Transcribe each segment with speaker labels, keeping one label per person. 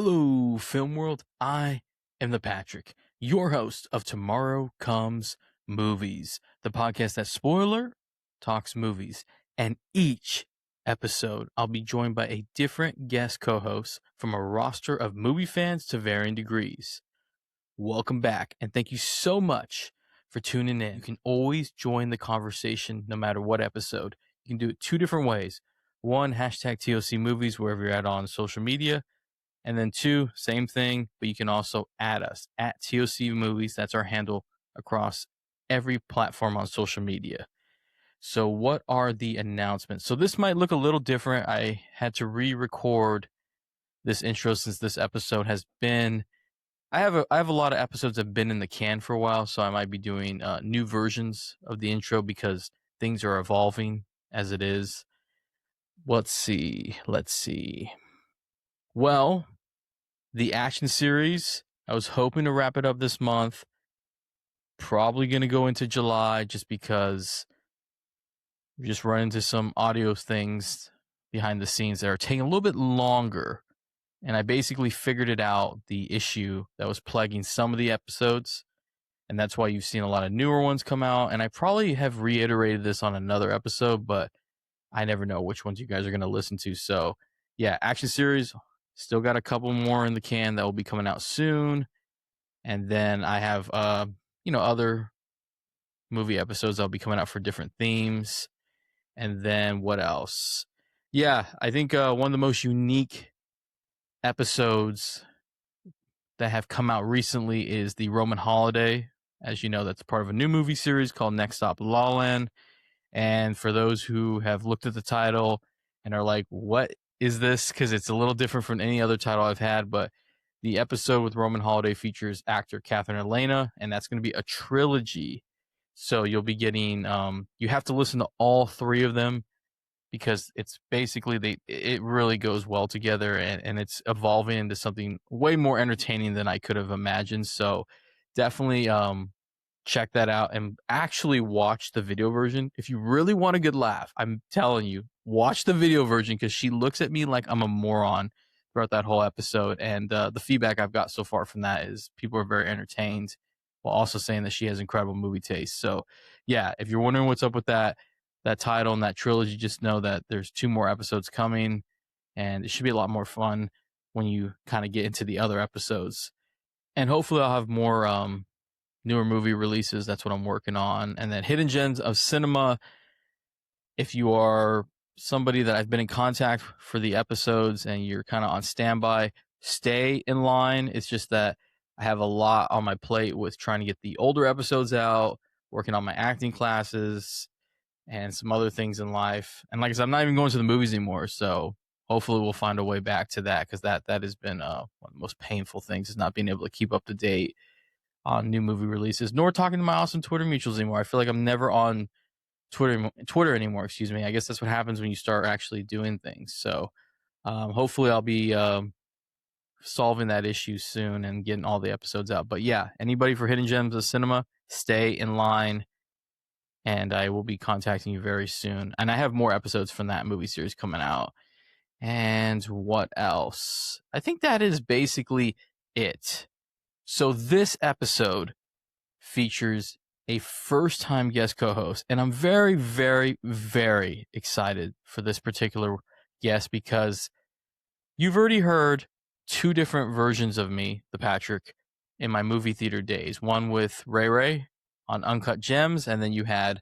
Speaker 1: Hello, film world. I am the Patrick, your host of Tomorrow Comes Movies, the podcast that spoiler talks movies. And each episode, I'll be joined by a different guest co-host from a roster of movie fans to varying degrees. Welcome back, and thank you so much for tuning in. You can always join the conversation no matter what episode. You can do it two different ways. One, hashtag TOCMovies, wherever you're at on social media. And then two, same thing, but you can also add us at TOCMovies. That's our handle across every platform on social media. So what are the announcements? So this might look a little different. I had to re-record this intro since this episode has been... I have a lot of episodes that have been in the can for a while, so I might be doing new versions of the intro because things are evolving as it is. Let's see. Well, the action series, I was hoping to wrap it up this month. Probably going to go into July just because we just run into some audio things behind the scenes that are taking a little bit longer. And I basically figured it out, the issue that was plaguing some of the episodes. And that's why you've seen a lot of newer ones come out. And I probably have reiterated this on another episode, but I never know which ones you guys are going to listen to. So yeah, action series, still got a couple more in the can that will be coming out soon. And then I have, other movie episodes that'll be coming out for different themes. And then what else? Yeah, I think one of the most unique episodes that have come out recently is the Roman Holiday. As you know, that's part of a new movie series called Next Stop La La Land. And for those who have looked at the title and are like, what is this? Because it's a little different from any other title I've had. But the episode with Roman Holiday features actor Catherine Elena, and that's going to be a trilogy. So you'll be getting, you have to listen to all three of them because it's basically, it really goes well together, and it's evolving into something way more entertaining than I could have imagined. So definitely check that out and actually watch the video version. If you really want a good laugh, I'm telling you, watch the video version because she looks at me like I'm a moron throughout that whole episode. And the feedback I've got so far from that is people are very entertained while also saying that she has incredible movie taste. So yeah, if you're wondering what's up with that title and that trilogy, just know that there's 2 more episodes coming, and it should be a lot more fun when you kind of get into the other episodes. And hopefully I'll have more newer movie releases. That's what I'm working on. And then Hidden Gems of Cinema. If you are somebody that I've been in contact for the episodes and you're kind of on standby, stay in line. It's just that I have a lot on my plate with trying to get the older episodes out, working on my acting classes, and some other things in life. And like I said, I'm not even going to the movies anymore. So hopefully we'll find a way back to that, because that has been one of the most painful things, is not being able to keep up to date on new movie releases, nor talking to my awesome Twitter mutuals anymore. I feel like I'm never on Twitter anymore. Excuse me. I guess that's what happens when you start actually doing things. So hopefully I'll be solving that issue soon and getting all the episodes out. But yeah, anybody for Hidden Gems of Cinema, stay in line, and I will be contacting you very soon. And I have more episodes from that movie series coming out. And what else? I think that is basically it. So this episode features a first-time guest co-host, and I'm very, very, very excited for this particular guest because you've already heard 2 different versions of me, the Patrick, in my movie theater days. One with Ray Ray on Uncut Gems, and then you had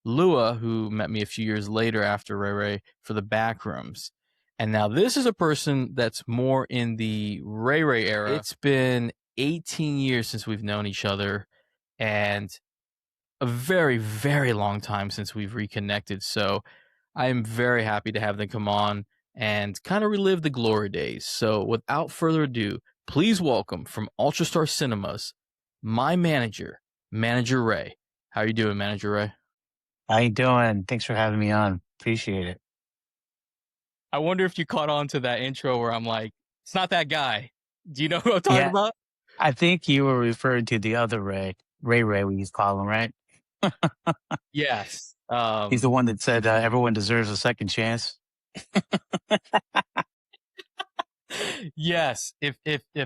Speaker 1: Lua, who met me a few years later after Ray Ray, for the Backrooms. And now this is a person that's more in the Ray Ray era. It's been 18 years since we've known each other, and a very, very long time since we've reconnected. So I am very happy to have them come on and kind of relive the glory days. So without further ado, please welcome from Ultrastar Cinemas, my manager, Manager Ray. How are you doing, Manager Ray?
Speaker 2: How you doing? Thanks for having me on. Appreciate it.
Speaker 1: I wonder if you caught on to that intro where I'm like, it's not that guy. Do you know who I'm talking about?
Speaker 2: I think you were referring to the other Ray, we used to call him, right?
Speaker 1: Yes.
Speaker 2: He's the one that said everyone deserves a second chance.
Speaker 1: Yes, if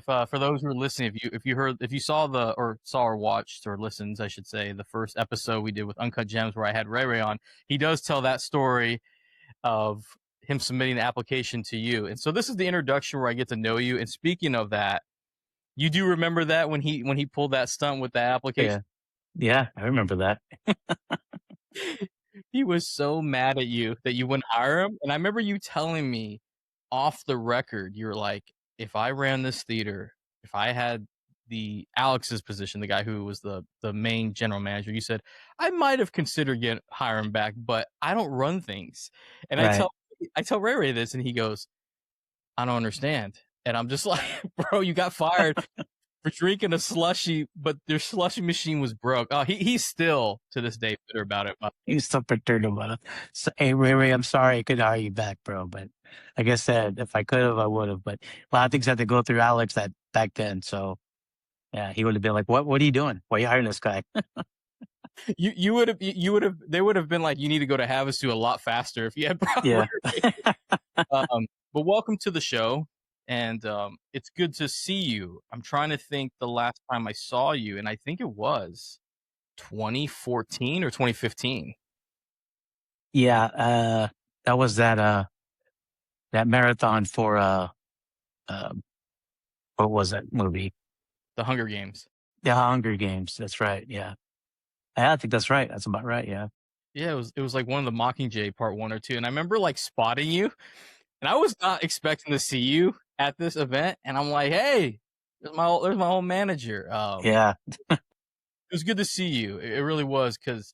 Speaker 1: for those who are listening, if you saw the or saw or watched or listened, I should say, the first episode we did with Uncut Gems where I had Ray Ray on, he does tell that story of him submitting the application to you. And so this is the introduction where I get to know you. And speaking of that, you do remember that when he pulled that stunt with the application?
Speaker 2: Yeah. Yeah, I remember that.
Speaker 1: He was so mad at you that you wouldn't hire him. And I remember you telling me off the record, you were like, if I ran this theater, if I had the Alex's position, the guy who was the main general manager, you said, I might have considered hiring back, but I don't run things. And
Speaker 2: Right.
Speaker 1: I tell Ray Ray this, and he goes, I don't understand. And I'm just like, bro, you got fired for drinking a slushy, but their slushy machine was broke. Oh, he's still to this day bitter about it.
Speaker 2: He's so perturbed about it. So, hey, Ray Ray, I'm sorry I couldn't hire you back, bro. But like I said, if I could have, I would have. But a lot of things had to go through Alex that back then. So yeah, he would have been like, What are you doing? Why are you hiring this guy?"
Speaker 1: You would have they would have been like, you need to go to Havasu a lot faster if you had proper.
Speaker 2: Yeah.
Speaker 1: But welcome to the show, and it's good to see you. I'm trying to think the last time I saw you, and I think it was 2014 or 2015.
Speaker 2: Yeah. That was that marathon for um, what was that movie?
Speaker 1: The Hunger Games.
Speaker 2: The Hunger Games. That's right. Yeah. I think that's right. That's about right. Yeah.
Speaker 1: Yeah, it was like one of the Mockingjay part 1 or 2, and I remember like spotting you, and I was not expecting to see you at this event, and I'm like, hey, there's my old manager.
Speaker 2: Yeah.
Speaker 1: It was good to see you. It really was because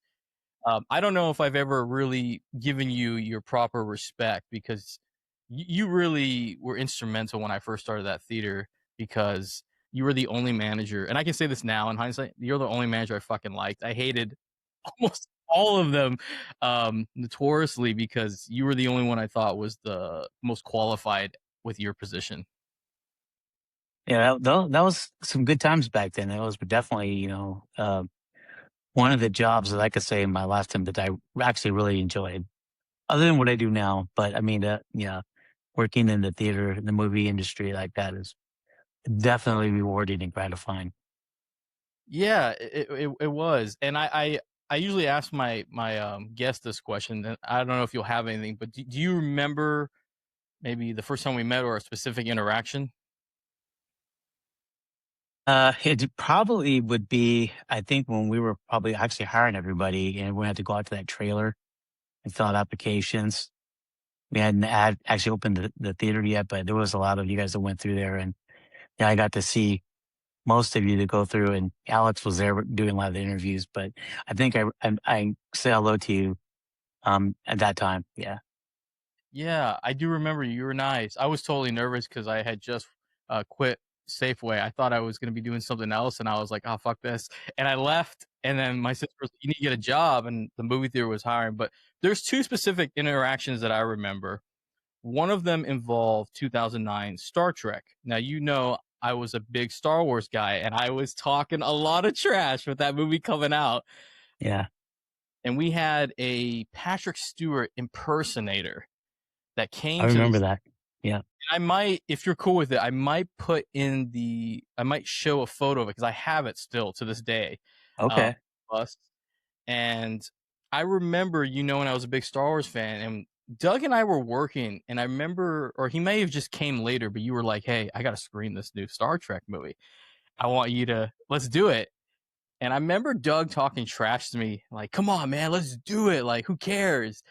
Speaker 1: I don't know if I've ever really given you your proper respect because you really were instrumental when I first started that theater because you were the only manager, and I can say this now in hindsight, you're the only manager I fucking liked. I hated almost all of them notoriously because you were the only one I thought was the most qualified with your position.
Speaker 2: Yeah. That was some good times back then. It was definitely, one of the jobs that I could say in my lifetime that I actually really enjoyed, other than what I do now. But I mean, yeah, working in the theater, the movie industry like that is definitely rewarding and gratifying.
Speaker 1: Yeah, it was, and I usually ask my guest this question, and I don't know if you'll have anything, but do you remember maybe the first time we met or a specific interaction?
Speaker 2: It probably would be, I think, when we were probably actually hiring everybody and we had to go out to that trailer and fill out applications. We hadn't actually opened the theater yet, but there was a lot of you guys that went through there, and yeah, I got to see most of you to go through. And Alex was there doing a lot of the interviews, but I think I say hello to you at that time. Yeah,
Speaker 1: Yeah, I do remember you were nice. I was totally nervous because I had just quit Safeway. I thought I was going to be doing something else, and I was like, "Oh fuck this!" And I left. And then my sister was like, "You need to get a job," and the movie theater was hiring. But there's two specific interactions that I remember. One of them involved 2009 Star Trek. Now, I was a big Star Wars guy, and I was talking a lot of trash with that movie coming out.
Speaker 2: yeah,
Speaker 1: And we had a Patrick Stewart impersonator that
Speaker 2: I
Speaker 1: came to
Speaker 2: remember
Speaker 1: this.
Speaker 2: that. Yeah.
Speaker 1: I might, if you're cool with it, I might show a photo of it because I have it still to this day. Uh,
Speaker 2: Okay.
Speaker 1: bust. And I remember, when I was a big Star Wars fan, and Doug and I were working, and I remember, or he may have just came later, but you were like, "Hey, I got to screen this new Star Trek movie. I want you to let's do it." And I remember Doug talking trash to me, like, "Come on, man, let's do it. Like, who cares?"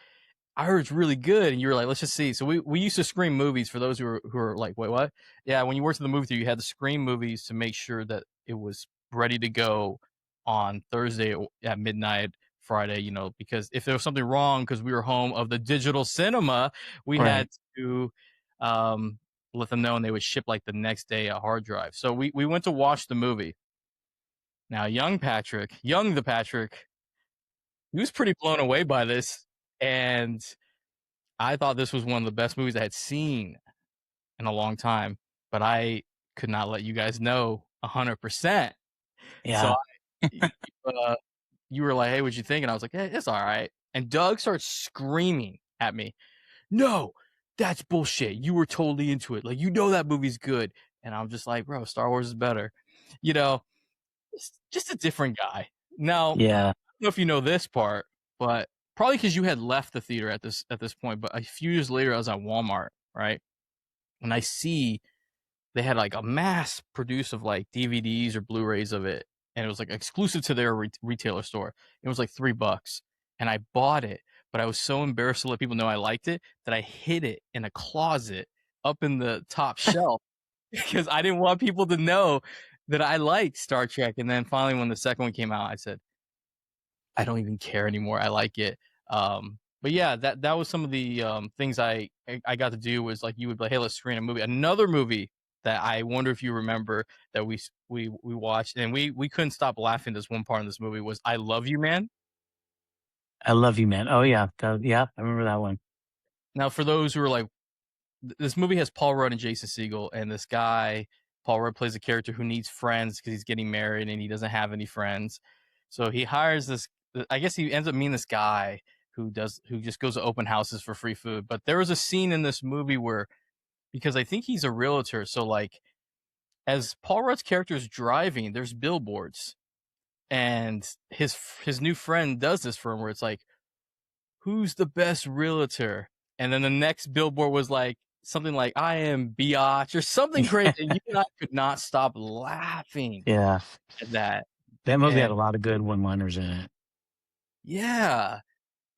Speaker 1: I heard it's really good, and you were like, "Let's just see." So we used to screen movies for those who are like, "Wait, what?" Yeah, when you worked in the movie theater, you had to screen movies to make sure that it was ready to go on Thursday at midnight, Friday. Because if there was something wrong, because we were home of the digital cinema, we
Speaker 2: Right.
Speaker 1: had to um, let them know, and they would ship like the next day a hard drive. So we went to watch the movie. Now, young the Patrick, he was pretty blown away by this, and I thought this was one of the best movies I had seen in a long time, but I could not let you guys know 100%. So
Speaker 2: Yeah.
Speaker 1: you were like, "Hey, what'd you think?" And I was like, "Hey, it's all right." And Doug starts screaming at me, "No, that's bullshit. You were totally into it. Like, you know that movie's good. And I'm just like, bro, Star Wars is better. You know, just a different guy. Now,
Speaker 2: Yeah.
Speaker 1: I don't know if you know this part, but probably because you had left the theater at this point. But a few years later, I was at Walmart, right? And I see they had like a mass produce of like DVDs or Blu-rays of it, and it was like exclusive to their retailer store. It was like $3, and I bought it, but I was so embarrassed to let people know I liked it that I hid it in a closet up in the top shelf because I didn't want people to know that I liked Star Trek. And then finally, when the second one came out, I said, I don't even care anymore. I like it. But yeah, that was some of the things I got to do was like you would be like, hey, let's screen a movie. Another movie that I wonder if you remember that we watched and we couldn't stop laughing. This one part in this movie was I Love You, Man.
Speaker 2: I Love You, Man. Oh, yeah. Yeah, I remember that one.
Speaker 1: Now, for those who are like, this movie has Paul Rudd and Jason Segel, and this guy, Paul Rudd, plays a character who needs friends because he's getting married and he doesn't have any friends. So he hires this. I guess he ends up meeting this guy who just goes to open houses for free food. But there was a scene in this movie where, because I think he's a realtor, so like as Paul Rudd's character is driving, there's billboards, and his new friend does this for him, where it's like, who's the best realtor? And then the next billboard was like something like I am biatch or something crazy. And you and I could not stop laughing
Speaker 2: Yeah.
Speaker 1: at that.
Speaker 2: That movie had
Speaker 1: And
Speaker 2: a lot of good one-liners in it.
Speaker 1: yeah.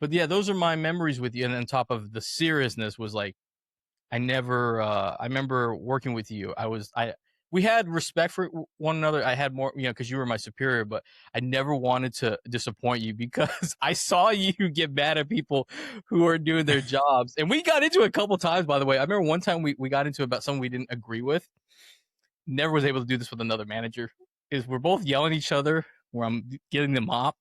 Speaker 1: But yeah, those are my memories with you. And on top of the seriousness was like I remember working with you. We had respect for one another. I had more, because you were my superior, but I never wanted to disappoint you because I saw you get mad at people who are doing their jobs. And we got into it a couple times, by the way. I remember one time we got into it about something we didn't agree with. Never was able to do this with another manager. Is we're both yelling at each other where I'm getting the mop,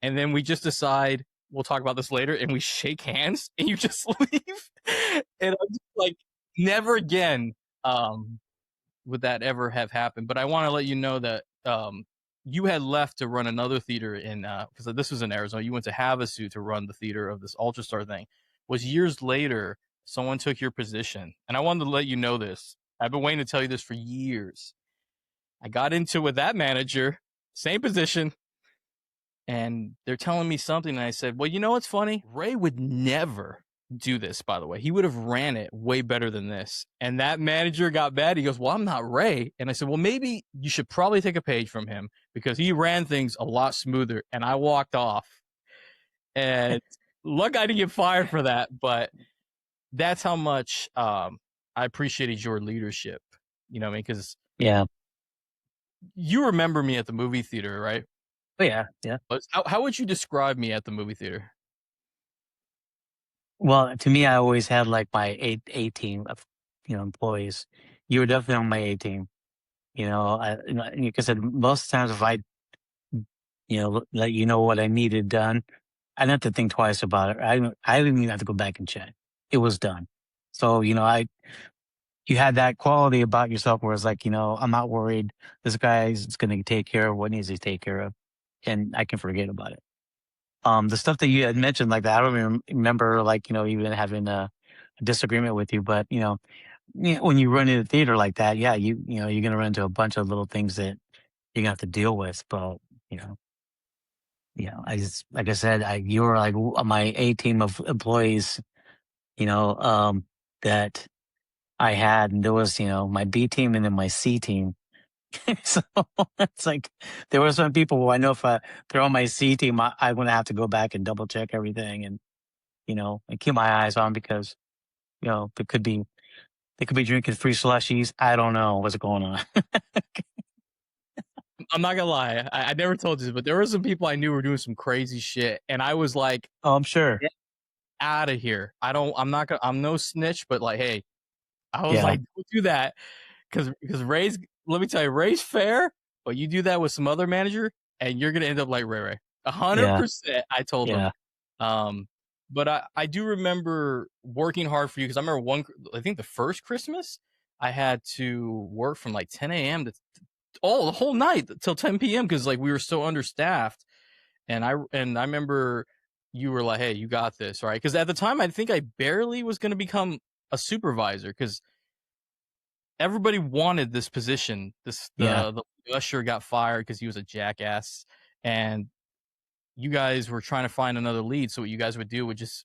Speaker 1: and then we just decide we'll talk about this later, and we shake hands, and you just leave. And I'm just like, never again would that ever have happened. But I want to let you know that you had left to run another theater in because this was in Arizona. You went to Havasu to run the theater of this Ultrastar thing. Was years later, someone took your position, and I wanted to let you know this. I've been waiting to tell you this for years. I got into it with that manager, same position, and they're telling me something, and I said, well, you know what's funny? Ray would never do this, by the way. He would have ran it way better than this. And that manager got mad. He goes, well, I'm not Ray. And I said, well, maybe you should probably take a page from him because he ran things a lot smoother. And I walked off. And look, I didn't get fired for that, but that's how much I appreciated your leadership. You know what I mean? Because
Speaker 2: Yeah.
Speaker 1: you remember me at the movie theater, right?
Speaker 2: Oh, yeah. Yeah.
Speaker 1: But how would you describe me at the movie theater?
Speaker 2: Well, to me, I always had like my A team of, employees. You were definitely on my A team. Like I said, most times if I, let you know what I needed done, I didn't have to think twice about it. I didn't even have to go back and check. It was done. So, you had that quality about yourself where it's like, I'm not worried. This guy's going to take care of what needs to take care of, and I can forget about it. The stuff that you had mentioned like that, I don't even remember like, even having a disagreement with you, but when you run into the theater like that, yeah, you're going to run into a bunch of little things that you're going to have to deal with. But, you know, I just, like I said, you were like my A team of employees, you know, that I had, and there was, my B team and then my C team. So it's like there were some people who I know if they're on my C team, I'm going to have to go back and double check everything and, and keep my eyes on because, they could be drinking free slushies. I don't know what's going on.
Speaker 1: I'm not gonna lie. I never told you this, but there were some people I knew were doing some crazy shit, and I was like,
Speaker 2: Oh, I'm sure.
Speaker 1: "Get out of here!" I'm no snitch, but like, hey, I was
Speaker 2: Yeah.
Speaker 1: like, don't do that, because Ray's. Let me tell you, Ray's fair, but you do that with some other manager, and you're gonna end up like Ray.
Speaker 2: Yeah.
Speaker 1: 100%. I told him.
Speaker 2: Yeah.
Speaker 1: Um, but I do remember working hard for you because I remember I think the first Christmas, I had to work from like 10 a.m. to the whole night till 10 p.m. because like we were so understaffed. And I remember you were like, hey, you got this, right? Because at the time I think I barely was going to become a supervisor because everybody wanted this position.
Speaker 2: Yeah.
Speaker 1: The usher got fired because he was a jackass, and you guys were trying to find another lead. So what you guys would do would just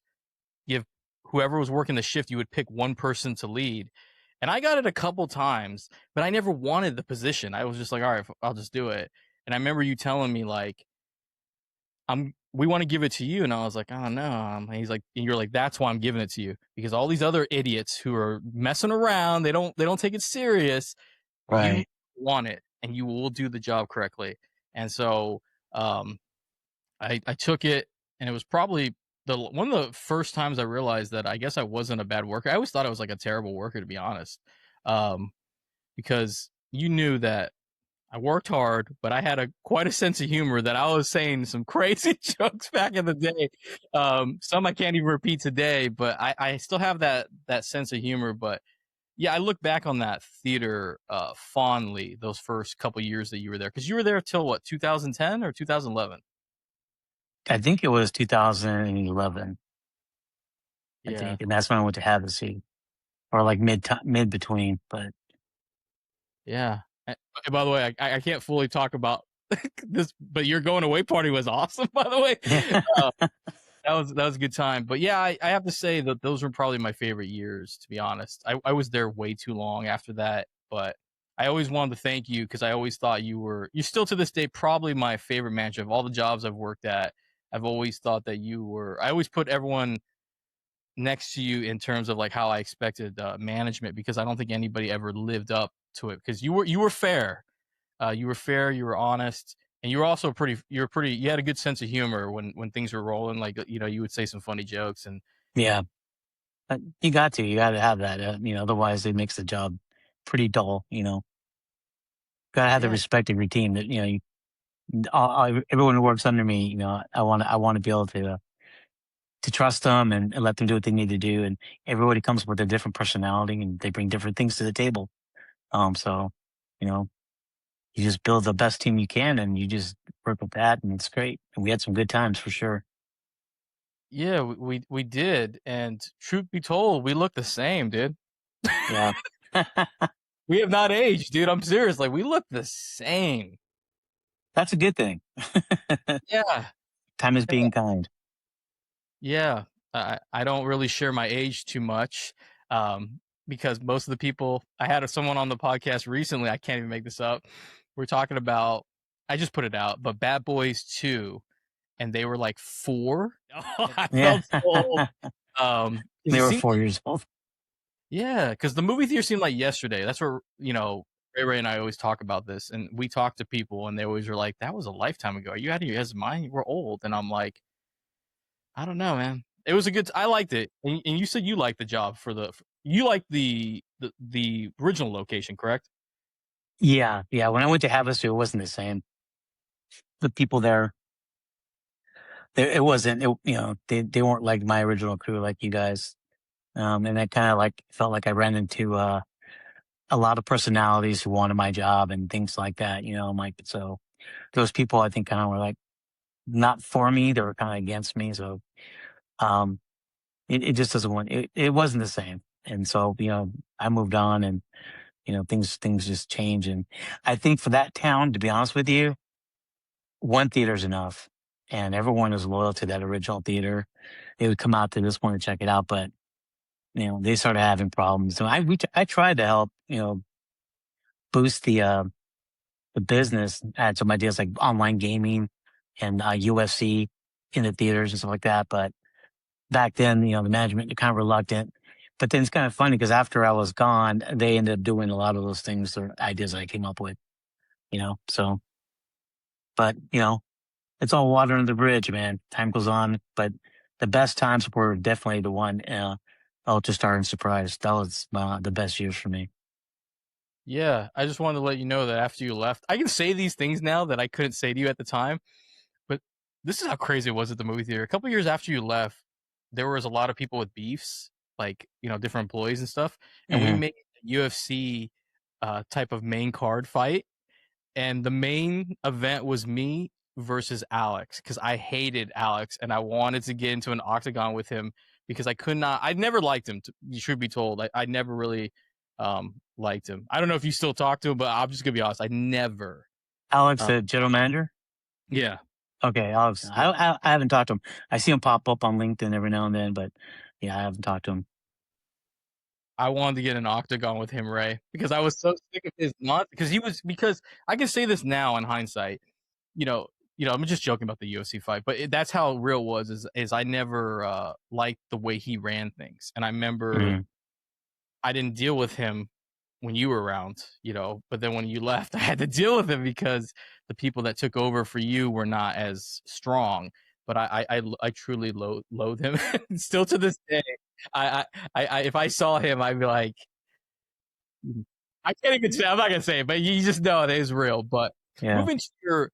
Speaker 1: give whoever was working the shift, you would pick one person to lead. And I got it a couple times, but I never wanted the position. I was just like, all right, I'll just do it. And I remember you telling me like, we want to give it to you. And I was like, oh no. And he's like, and you're like, that's why I'm giving it to you because all these other idiots who are messing around, they don't take it serious. You
Speaker 2: Right.
Speaker 1: want it and you will do the job correctly. And so, um, I took it, and it was probably one of the first times I realized that I guess I wasn't a bad worker. I always thought I was like a terrible worker, to be honest, um, because you knew that I worked hard, but I had quite a sense of humor that I was saying some crazy jokes back in the day. Some I can't even repeat today, but I still have that sense of humor. But yeah, I look back on that theater fondly. Those first couple years that you were there, because you were there till what, 2010 or 2011?
Speaker 2: I think it was 2011, I
Speaker 1: Yeah.
Speaker 2: think, and that's when I went to Havasu, or like mid between, but
Speaker 1: Yeah. And by the way, I can't fully talk about this, but your going away party was awesome, by the way.
Speaker 2: yeah.
Speaker 1: Uh, that was a good time. But yeah, I have to say that those were probably my favorite years, to be honest. I was there way too long after that, but I always wanted to thank you because I always thought you're still to this day probably my favorite manager of all the jobs I've worked at. I've always thought that you were. I always put everyone next to you in terms of like how I expected management because I don't think anybody ever lived up to it because you were fair. You were fair, you were honest, and you were also you had a good sense of humor when things were rolling. Like you would say some funny jokes and
Speaker 2: Yeah. You got to have that. Otherwise it makes the job pretty dull. Got to have the
Speaker 1: yeah,
Speaker 2: respect of your team that everyone who works under me. I want to be able to trust them and let them do what they need to do. And everybody comes with a different personality and they bring different things to the table. So you know, you just build the best team you can and you just work with that, and it's great. And we had some good times for sure.
Speaker 1: yeah, we did. And truth be told, we look the same, dude.
Speaker 2: Yeah.
Speaker 1: We have not aged, dude. I'm serious. Like we look the same.
Speaker 2: That's a good thing.
Speaker 1: Yeah.
Speaker 2: Time is being kind.
Speaker 1: Yeah, I don't really share my age too much, because most of the people I had someone on the podcast recently, I can't even make this up. We're talking about I just put it out, but Bad Boys 2, and they were like 4. Oh, I
Speaker 2: Yeah.
Speaker 1: felt so old. 'Cause
Speaker 2: They
Speaker 1: it
Speaker 2: were
Speaker 1: seemed
Speaker 2: 4 years old.
Speaker 1: yeah, because the movie theater seemed like yesterday. That's where, Ray and I always talk about this, and we talk to people, and they always are like, "That was a lifetime ago. Are you out of your guys' mind? We're old." And I'm like, I don't know, man. It was a good. I liked it, and you said you liked the job you liked the original location, correct?
Speaker 2: Yeah. Yeah. When I went to Havasu, it wasn't the same. The people there, it wasn't, they weren't like my original crew, like you guys. And I kind of like felt like I ran into, a lot of personalities who wanted my job and things like that, I'm like, so those people I think kind of were like not for me, they were kind of against me. So, um, it just doesn't want, it wasn't the same. And so, I moved on and, things just change. And I think for that town, to be honest with you, one theater's enough. And everyone is loyal to that original theater. They would come out to this one to check it out, but they started having problems. So I tried to help, boost the business. I had some ideas like online gaming and UFC in the theaters and stuff like that. But back then, the management were kind of reluctant. But then it's kind of funny because after I was gone, they ended up doing a lot of those things or ideas I came up with, So, but it's all water under the bridge, man. Time goes on, but the best times were definitely the one, Ultrastar and Surprise. That was the best years for me.
Speaker 1: Yeah, I just wanted to let you know that after you left, I can say these things now that I couldn't say to you at the time. But this is how crazy it was at the movie theater. A couple years after you left, there was a lot of people with beefs, like different employees and stuff, and we
Speaker 2: Hmm.
Speaker 1: made a UFC type of main card fight. And the main event was me versus Alex because I hated Alex and I wanted to get into an octagon with him because I could not. I never liked him. You should be told. I never really liked him. I don't know if you still talk to him, but I'm just gonna be honest. I never.
Speaker 2: Alex,
Speaker 1: Uh,
Speaker 2: the general manager.
Speaker 1: yeah,
Speaker 2: Okay, Alex. I haven't talked to him. I see him pop up on LinkedIn every now and then, but yeah, I haven't talked to him.
Speaker 1: I wanted to get an octagon with him, Ray, because I was so sick of his nonsense. Because I can say this now in hindsight. You know, I'm just joking about the UFC fight, but that's how real it was. Is I never liked the way he ran things, and I remember
Speaker 2: Mm.
Speaker 1: I didn't deal with him when you were around, but then when you left, I had to deal with him because the people that took over for you were not as strong. But I truly loathe him. Still to this day, if I saw him, I'd be like, I can't even say. I'm not gonna say it, but you just know it is real. But
Speaker 2: Yeah.
Speaker 1: moving to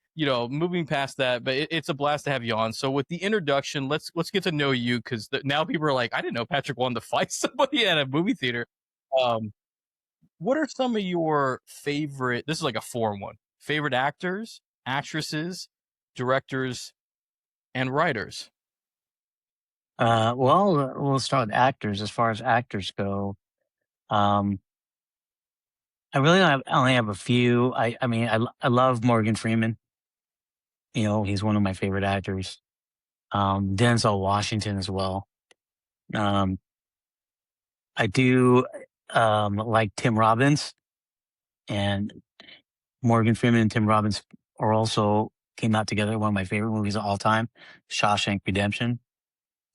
Speaker 1: moving past that, but it's a blast to have you on. So with the introduction, let's get to know you, because now people are like, I didn't know Patrick wanted to fight somebody at a movie theater. Um, what are some of your favorite? This is like a forum one. Favorite actors, actresses, directors, and writers.
Speaker 2: Well, we'll start with actors. As far as actors go, um, I only have a few. I mean, I love Morgan Freeman. You know, he's one of my favorite actors. Denzel Washington as well. Um, I do like Tim Robbins, and Morgan Freeman and Tim Robbins are also came out together. One of my favorite movies of all time, Shawshank Redemption.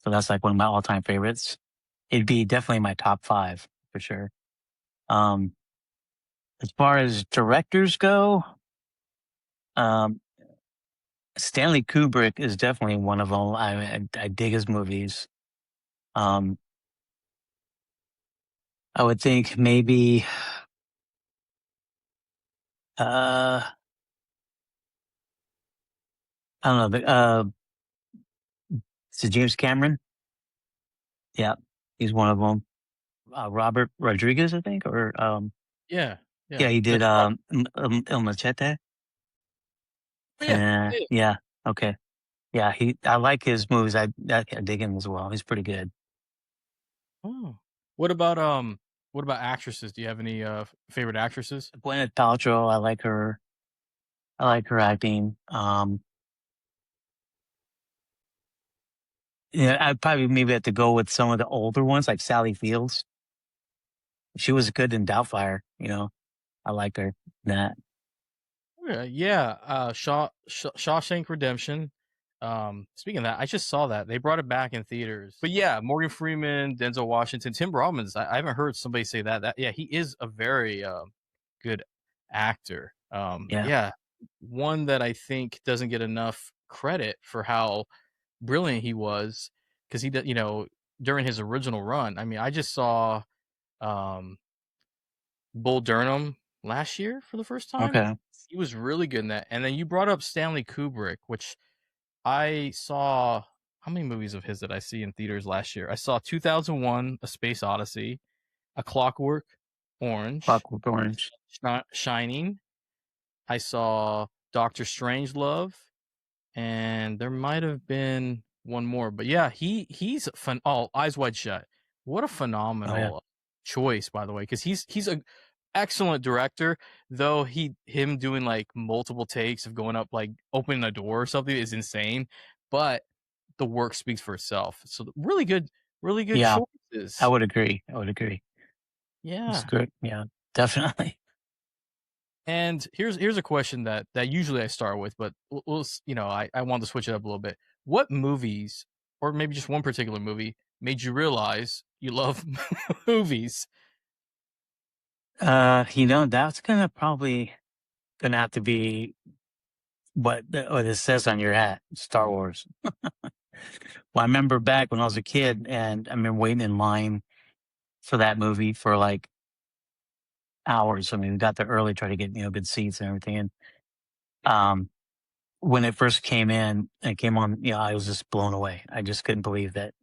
Speaker 2: So that's like one of my all time favorites. It'd be definitely my top five for sure. Um, as far as directors go, um, Stanley Kubrick is definitely one of them. I dig his movies. Um, I would think maybe uh, I don't know. Is it James Cameron? Yeah, he's one of them. Robert Rodriguez, I think, or
Speaker 1: Yeah,
Speaker 2: yeah,
Speaker 1: yeah.
Speaker 2: he did
Speaker 1: Mr. Robert.
Speaker 2: El Machete.
Speaker 1: Oh, yeah, yeah.
Speaker 2: Yeah, okay, yeah. I like his movies. I dig him as well. He's pretty good.
Speaker 1: Oh. What about actresses? Do you have any favorite actresses?
Speaker 2: Gwyneth Paltrow, I like her. I like her acting. Yeah, I'd probably maybe have to go with some of the older ones, like Sally Fields. She was good in Doubtfire. You know, I liked her in that.
Speaker 1: Yeah. Shawshank Redemption. Speaking of that, I just saw that they brought it back in theaters. But yeah, Morgan Freeman, Denzel Washington, Tim Robbins. I haven't heard somebody say that. Yeah, he is a very good actor.
Speaker 2: Yeah.
Speaker 1: Yeah, one that I think doesn't get enough credit for how brilliant he was, because he did, during his original run. I mean, I just saw um Bull Durham last year for the first time.
Speaker 2: Okay.
Speaker 1: He was really good in that. And then you brought up Stanley Kubrick, which I saw. How many movies of his did I see in theaters last year? I saw 2001: A Space Odyssey, A Clockwork Orange,
Speaker 2: Clockwork Orange.
Speaker 1: Shining. I saw Doctor Strangelove, and there might have been one more, but yeah, he's fun. Oh, Eyes Wide Shut. What a
Speaker 2: Oh yeah.
Speaker 1: phenomenal choice, by the way, because he's a excellent director. Though him doing like multiple takes of going up, like opening a door or something, is insane, but the work speaks for itself. So really good
Speaker 2: Yeah. I
Speaker 1: choices.
Speaker 2: would agree. I would agree. It's
Speaker 1: Yeah.
Speaker 2: good. Yeah, definitely.
Speaker 1: And here's a question that usually I start with, but I want to switch it up a little bit. What movies, or maybe just one particular movie, made you realize you love movies?
Speaker 2: That's gonna probably gonna have to be what it says on your hat, Star Wars. Well, I remember back when I was a kid, and I remember waiting in line for that movie for like hours. I mean, we got there early, try to get good seats and everything. And um, when it first came in and it came on, I was just blown away. I just couldn't believe that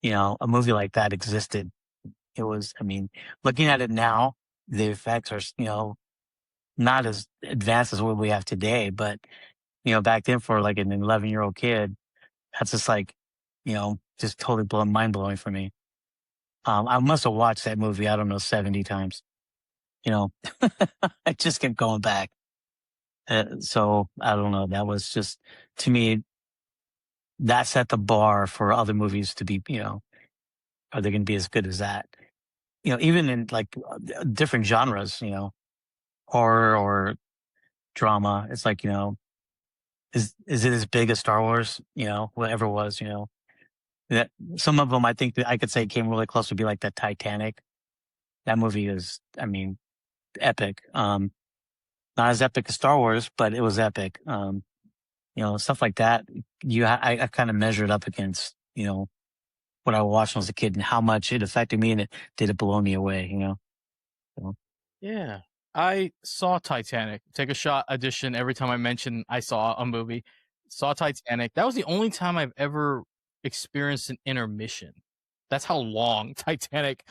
Speaker 2: a movie like that existed. It was, I mean, looking at it now, the effects are not as advanced as what we have today, but back then for like an 11-year-old kid, that's just like, just totally mind blowing for me. I must have watched that movie, I don't know, 70 times. You know, I just kept going back. So I don't know. That was just, to me, that set the bar for other movies to be, are they going to be as good as that? Even in like different genres, horror or drama. It's like, is it as big as Star Wars? Whatever it was, that some of them I think that I could say came really close to be like that Titanic. That movie is, I mean, epic. Not as epic as Star Wars, but it was epic. Stuff like that. I kind of measured up against, what I watched when I was a kid and how much it affected me, and it did it blow me away. So,
Speaker 1: Yeah. I saw Titanic. Take a shot edition every time I mention I saw a movie. Saw Titanic. That was the only time I've ever experienced an intermission. That's how long Titanic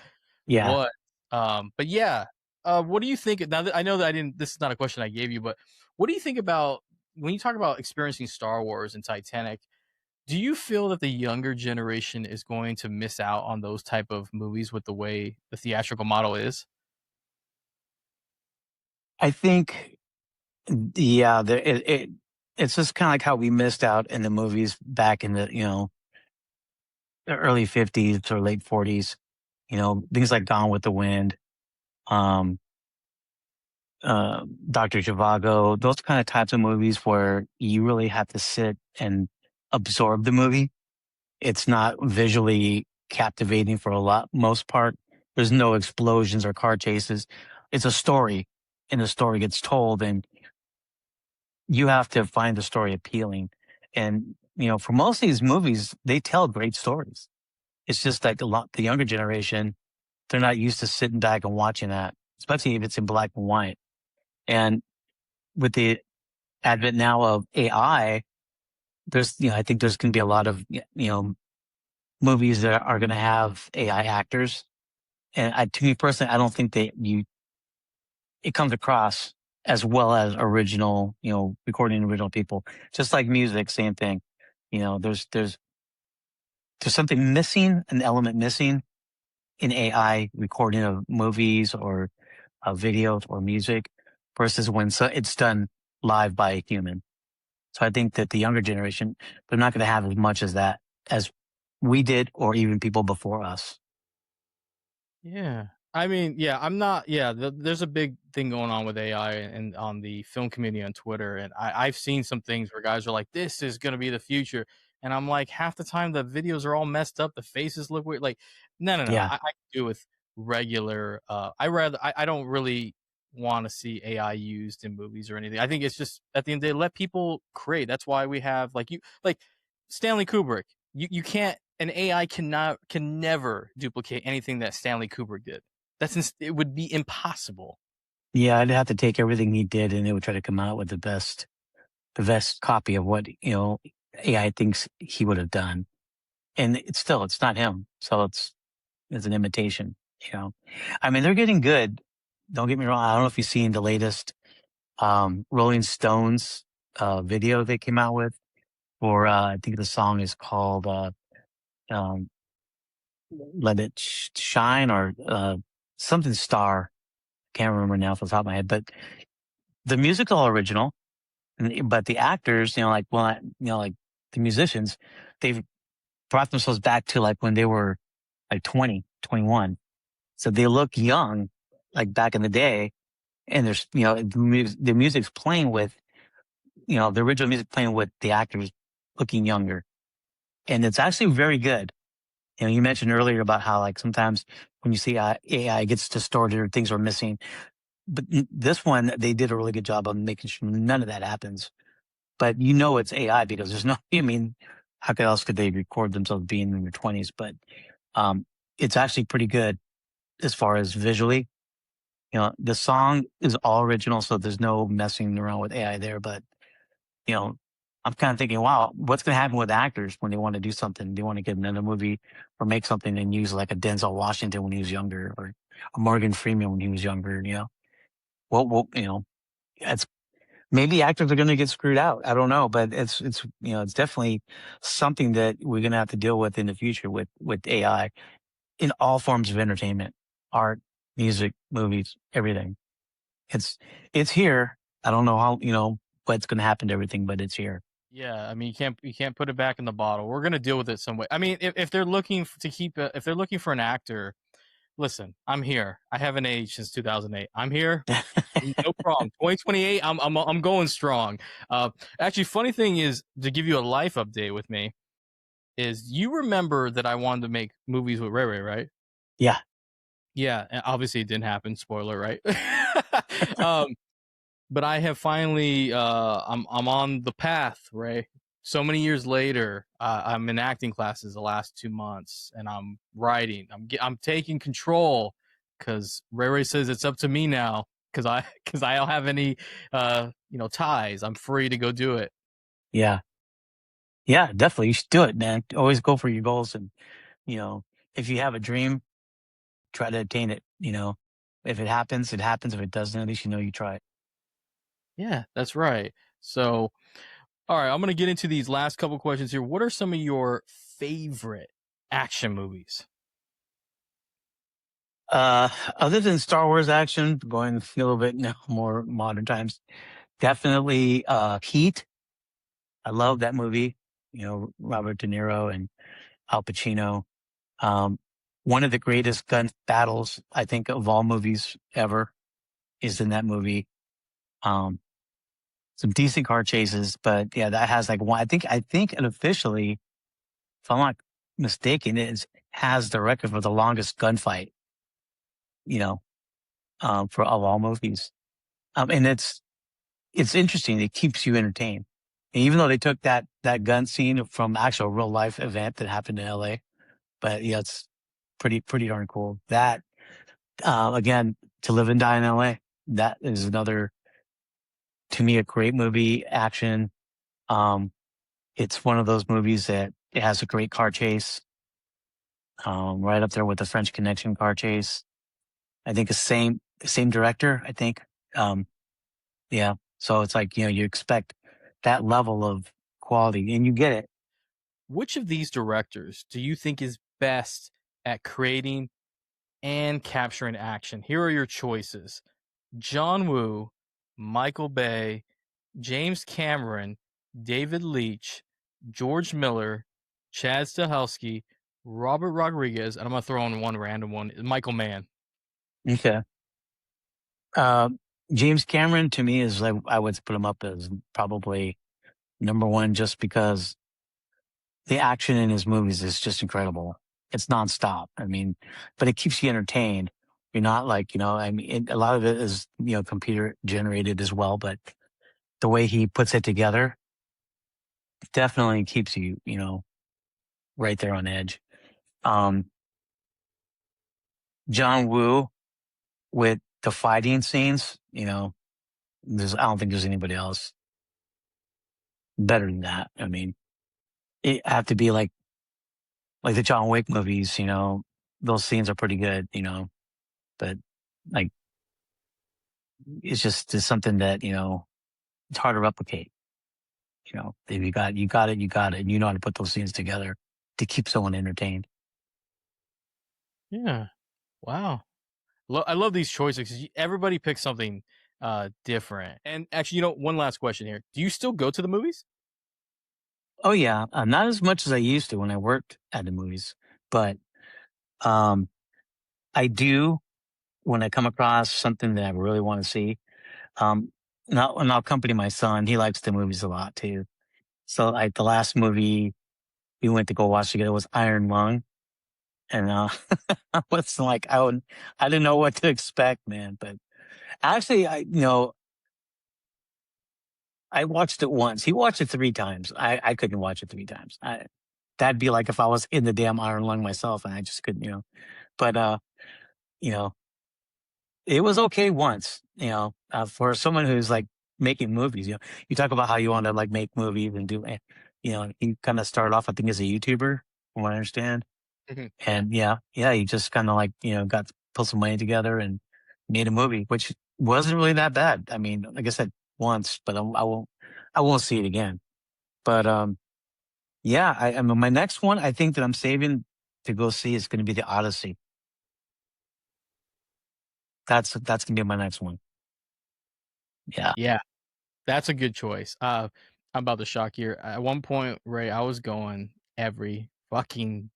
Speaker 2: yeah,
Speaker 1: was. But yeah, what do you think? Now that I know that I didn't, this is not a question I gave you, but what do you think about when you talk about experiencing Star Wars and Titanic? Do you feel that the younger generation is going to miss out on those type of movies with the way the theatrical model is?
Speaker 2: I think, yeah, it's just kind of like how we missed out in the movies back in the early 50s or late 40s. Things like Gone with the Wind, um, Dr. Zhivago, those kind of types of movies where you really have to sit and absorb the movie. It's not visually captivating for most part. There's no explosions or car chases. It's a story, and the story gets told, and you have to find the story appealing. And, for most of these movies, they tell great stories. It's just like the younger generation, they're not used to sitting back and watching that, especially if it's in black and white. And with the advent now of AI, I think there's going to be a lot of, movies that are going to have AI actors. And to me personally, I don't think it comes across as well as original, recording original people. Just like music, same thing. There's something missing, an element missing in AI recording of movies or videos or music versus when it's done live by a human. So I think that the younger generation, they're not going to have as much as that as we did or even people before us.
Speaker 1: Yeah. I mean, yeah, I'm not. Yeah, there's a big thing going on with AI and on the film community on Twitter, and I've seen some things where guys are like, "This is gonna be the future," and I'm like, half the time the videos are all messed up, the faces look weird. Like, no, no, no.
Speaker 2: Yeah.
Speaker 1: I can do with regular. I don't really want to see AI used in movies or anything. I think it's just at the end of the day, let people create. That's why we have like Stanley Kubrick. You can't, an AI can never duplicate anything that Stanley Kubrick did. It would be impossible.
Speaker 2: Yeah. I'd have to take everything he did and it would try to come out with the best copy of what, AI thinks he would have done. And it's not him. So it's an imitation, you know. I mean, they're getting good. Don't get me wrong. I don't know if you've seen the latest Rolling Stones video they came out with, or I think the song is called um, "Let It Shine" or something Star. Can't remember now off the top of my head, but the music's all original. But the actors, like the musicians, they've brought themselves back to like when they were like 20, 21. So they look young, like back in the day. And there's, the music's playing with, the original music playing with the actors looking younger. And it's actually very good. You mentioned earlier about how like sometimes when you see AI gets distorted or things are missing, but this one, they did a really good job of making sure none of that happens. But it's AI because there's no, I mean, else could they record themselves being in their 20s? But um, it's actually pretty good as far as visually. The song is all original, so there's no messing around with AI there. But, you know, I'm kind of thinking, wow, what's going to happen with actors when they want to do something? They want to get another movie or make something and use like a Denzel Washington when he was younger or a Morgan Freeman when he was younger, Well, it's maybe actors are going to get screwed out. I don't know, but it's it's definitely something that we're going to have to deal with in the future with AI in all forms of entertainment, art, music, movies, everything. It's it's here. I don't know how what's going to happen to everything, but it's here.
Speaker 1: Yeah, I mean you can't put it back in the bottle. We're gonna deal with it some way. I mean, if they're looking to keep if they're looking for an actor, listen, I'm here. I haven't aged since 2008. I'm here. No problem. 2028. I'm going strong. Actually, funny thing is to give you a life update with me is you remember that I wanted to make movies with Ray Ray, right?
Speaker 2: Yeah.
Speaker 1: Yeah, and obviously it didn't happen. Spoiler, right? um, but I have finally I'm on the path, Ray. So many years later, I'm in acting classes the last 2 months, and I'm writing. I'm taking control because Ray Ray says it's up to me now because I don't have any ties. I'm free to go do it.
Speaker 2: Yeah. Yeah, definitely. You should do it, man. Always go for your goals. And, you know, if you have a dream, try to attain it. If it happens, it happens. If it doesn't, at least you tried.
Speaker 1: Yeah, that's right. So, all right, I'm gonna get into these last couple questions here. What are some of your favorite action movies?
Speaker 2: Other than Star Wars action, going a little bit now more modern times, definitely Heat. I love that movie. Robert De Niro and Al Pacino. Um, one of the greatest gun battles I think of all movies ever is in that movie. Um, some decent car chases, but yeah, that has like one. I think it officially, if I'm not mistaken, it has the record for the longest gunfight. You know, for of all movies. And it's interesting. It keeps you entertained. And even though they took that gun scene from actual real life event that happened in L.A., but yeah, it's pretty darn cool. That again, To Live and Die in L.A. That is another, to me, a great movie. Action. Um, it's one of those movies that it has a great car chase. Right up there with the French Connection car chase. I think the same director. I think. Um, Yeah. So it's like, you expect that level of quality and you get it.
Speaker 1: Which of these directors do you think is best at creating and capturing action? Here are your choices: John Woo, Michael Bay, James Cameron, David Leitch, George Miller, Chad Stahelski, Robert Rodriguez, and I'm gonna throw in one random one: Michael Mann.
Speaker 2: Okay. Uh, James Cameron to me is like, I would put him up as probably number one just because the action in his movies is just incredible. It's nonstop. I mean, but it keeps you entertained. You're not like, I mean, a lot of it is, computer generated as well, but the way he puts it together definitely keeps you, right there on edge. Um, John Woo, with the fighting scenes, I don't think there's anybody else better than that. I mean, it have to be like the John Wick movies, those scenes are pretty good, but like it's something that, it's hard to replicate. If you got it, and you know how to put those scenes together to keep someone entertained.
Speaker 1: Yeah. Wow. I love these choices because everybody picks something different. And actually, one last question here: do you still go to the movies?
Speaker 2: Oh yeah, not as much as I used to when I worked at the movies, but um, I do when I come across something that I really want to see. Um, and I'll accompany my son. He likes the movies a lot too. So like the last movie we went to go watch together was Iron Lung. And I was like, I didn't know what to expect, man. But actually, I watched it once. He watched it three times. I couldn't watch it three times. That'd be like if I was in the damn Iron Lung myself and I just couldn't, But you know, it was okay once, for someone who's like making movies. You talk about how you want to like make movies and do, he kind of started off, I think, as a YouTuber, from what I understand.
Speaker 1: Yeah.
Speaker 2: And yeah, he just kind of like, got put some money together and made a movie, which wasn't really that bad. I mean, like I said, once, but I won't see it again. But yeah, I mean, my next one I think that I'm saving to go see is going to be the Odyssey. That's going to be my next one. Yeah,
Speaker 1: Yeah, that's a good choice. I'm about to shock you. At one point, Ray, I was going every fucking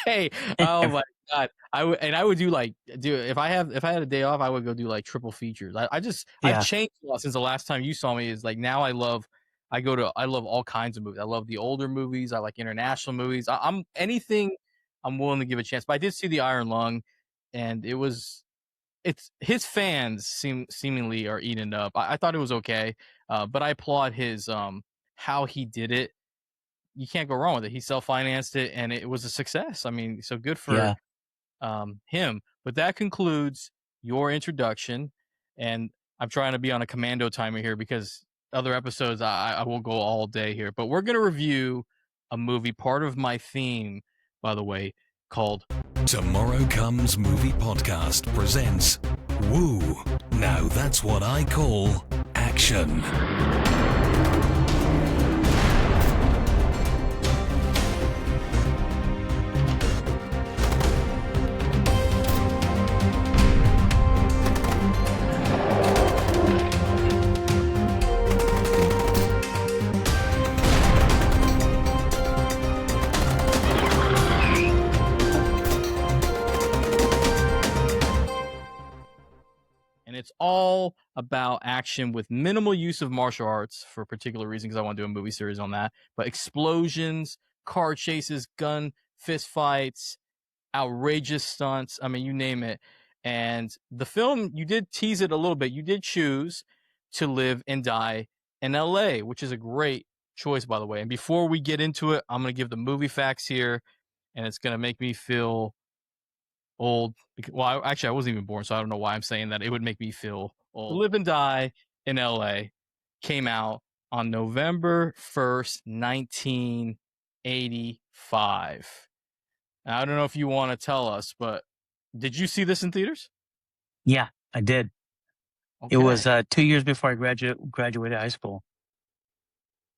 Speaker 1: day. Oh my god, I would do like if I had a day off, I would go do like triple features. I've
Speaker 2: yeah,
Speaker 1: changed a lot since the last time you saw me. Is like now I love all kinds of movies. I love the older movies. I like international movies. I'm anything I'm willing to give a chance. But I did see the Iron Lung, and it's his fans seemingly are eating up. I thought it was okay, but I applaud his how he did it. You can't go wrong with it. He self financed it, and it was a success. I mean, so good for
Speaker 2: yeah,
Speaker 1: him. But that concludes your introduction, and I'm trying to be on a commando timer here because other episodes I will go all day here. But we're gonna review a movie, part of my theme, by the way, called
Speaker 3: Tomorrow Comes Movie Podcast presents Woo. Now that's what I call action.
Speaker 1: and it's all about action with minimal use of martial arts for a particular reason because I want to do a movie series on that. But explosions, car chases, gun fist fights, outrageous stunts. I mean, you name it. And the film, you did tease it a little bit. You did choose to live and die in LA, which is a great choice, by the way. And before we get into it, I'm going to give the movie facts here, and it's going to make me feel old. Well, actually, I wasn't even born, so I don't know why I'm saying that. It would make me feel old. Live and Die in LA came out on November 1st, 1985. Now, I don't know if you want to tell us, but did you see this in theaters?
Speaker 2: yeah. I did. It was
Speaker 1: Okay.
Speaker 2: 2 years before I graduated high school.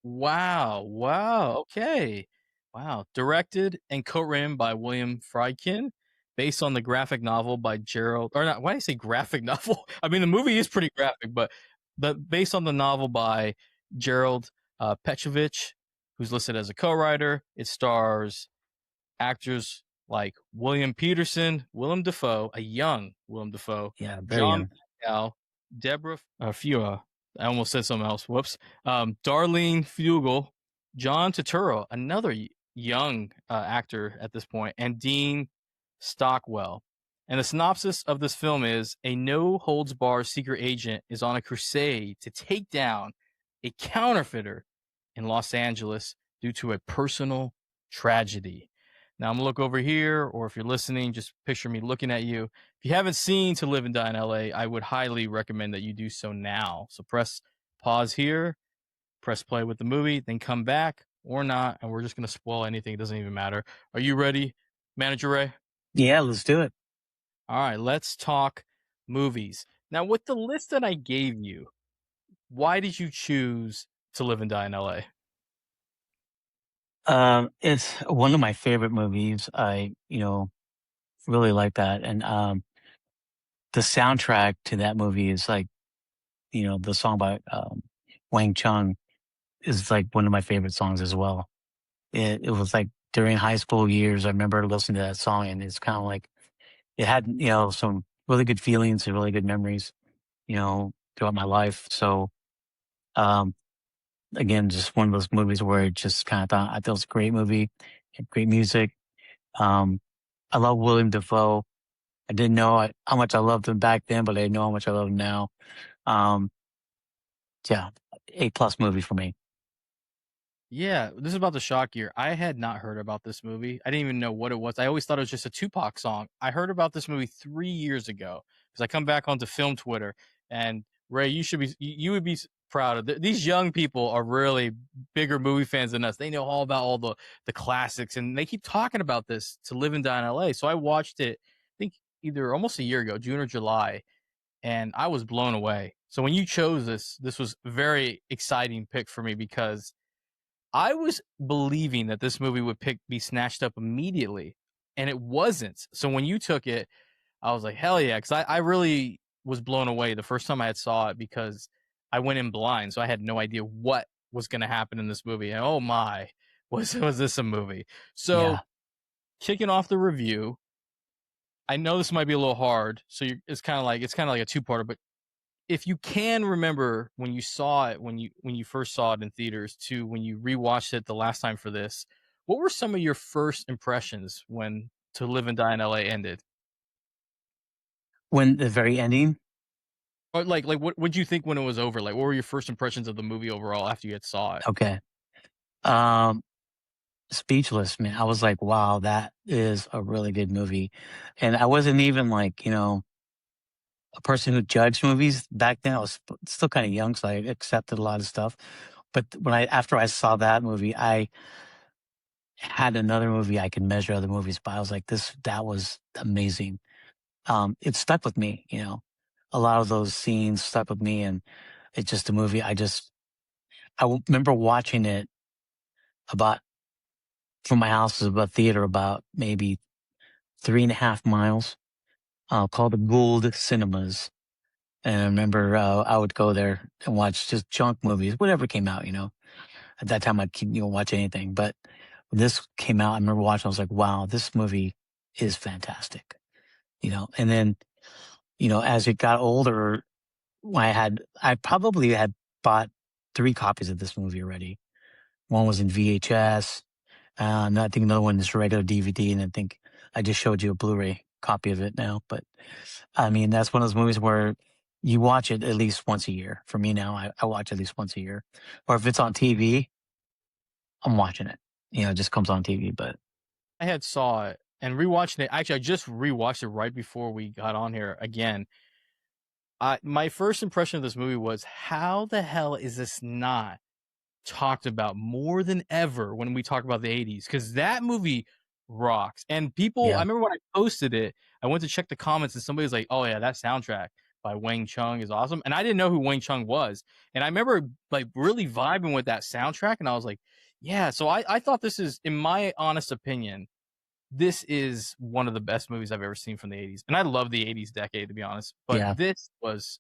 Speaker 1: Wow. Wow. Okay. Wow. Directed and co-written by William Friedkin, based on the graphic novel by Gerald, or not, why do I say graphic novel? I mean, the movie is pretty graphic, but based on the novel by Gerald Petrovich, who's listed as a co-writer. It stars actors like William Peterson, Willem Dafoe, a young Willem Dafoe,
Speaker 2: Yeah, very
Speaker 1: John
Speaker 2: young.
Speaker 1: Pankow, Deborah Fua. I almost said something else. Whoops. Darlene Fugel, John Turturro, another young actor at this point, and Dean Stockwell. And the synopsis of this film is a no holds barred secret agent is on a crusade to take down a counterfeiter in Los Angeles due to a personal tragedy. Now I'm gonna look over here, or if you're listening, just picture me looking at you. If you haven't seen To Live and Die in LA, I would highly recommend that you do so now. So press pause here, press play with the movie, then come back or not, and we're just gonna spoil anything. It doesn't even matter. Are you ready, Manager Ray?
Speaker 2: Yeah, let's do it.
Speaker 1: All right, let's talk movies. Now, with the list that I gave you, why did you choose To Live and Die in LA?
Speaker 2: It's one of my favorite movies. I, really like that. And the soundtrack to that movie is like, the song by Wang Chung is like one of my favorite songs as well. It was like during high school years, I remember listening to that song, and it's kind of like it had, some really good feelings and really good memories, throughout my life. So, um, again, just one of those movies where it just kind of thought I thought it was a great movie, had great music. Um, I love William Dafoe. I didn't know how much I loved him back then, but I know how much I love him now. Um, yeah, A+ movie for me.
Speaker 1: Yeah, this is about to shock you. I had not heard about this movie. I didn't even know what it was. I always thought it was just a Tupac song. I heard about this movie 3 years ago because I come back onto film Twitter, and Ray, you would be proud of these young people are really bigger movie fans than us. They know all about all the classics, and they keep talking about this To Live and Die in LA. So I watched it, I think either almost a year ago, June or July, and I was blown away. So when you chose this was a very exciting pick for me because I was believing that this movie would be snatched up immediately, and it wasn't. So when you took it, I was like, hell yeah, because I really was blown away the first time I had saw it because I went in blind, so I had no idea what was going to happen in this movie. And oh my, was this a movie? So
Speaker 2: Yeah.
Speaker 1: kicking off the review, I know this might be a little hard, so it's kind of like a two-parter. But if you can remember when you saw it, when you first saw it in theaters, to when you rewatched it the last time for this, what were some of your first impressions when To Live and Die in L.A. ended?
Speaker 2: When the very ending,
Speaker 1: Or like what would you think when it was over? Like, what were your first impressions of the movie overall after you had saw it?
Speaker 2: okay. Um, Speechless, man. I was like, wow, that is a really good movie. And I wasn't even like, a person who judged movies back then. I was still kind of young, so I accepted a lot of stuff. But after I saw that movie, I had another movie I could measure other movies by. I was like, that was amazing. It stuck with me, a lot of those scenes stuck with me, and it's just a movie. Remember watching it about from my house to the theater about maybe 3.5 miles, called the Gould Cinemas. And I remember I would go there and watch just junk movies, whatever came out. At that time I'd watch anything. But when this came out, I remember watching. I was like, wow, this movie is fantastic. And then as it got older, I probably had bought 3 copies of this movie already. One was in VHS. And I think another one is regular DVD. And I think I just showed you a Blu-ray copy of it now. But I mean, that's one of those movies where you watch it at least once a year. For me now, I watch at least once a year. Or if it's on TV, I'm watching it. It just comes on TV. But
Speaker 1: I had saw it and rewatching it. Actually, I just rewatched it right before we got on here again. My first impression of this movie was, how the hell is this not talked about more than ever when we talk about the 80s? Because that movie rocks. And people, I
Speaker 2: yeah,
Speaker 1: remember when I posted it, I went to check the comments and somebody was like, oh yeah, that soundtrack by Wang Chung is awesome. And I didn't know who Wang Chung was. And I remember like really vibing with that soundtrack. And I was like, yeah. So I thought this is, in my honest opinion, this is one of the best movies I've ever seen from the 80s. And I love the 80s decade, to be honest. But
Speaker 2: yeah,
Speaker 1: this was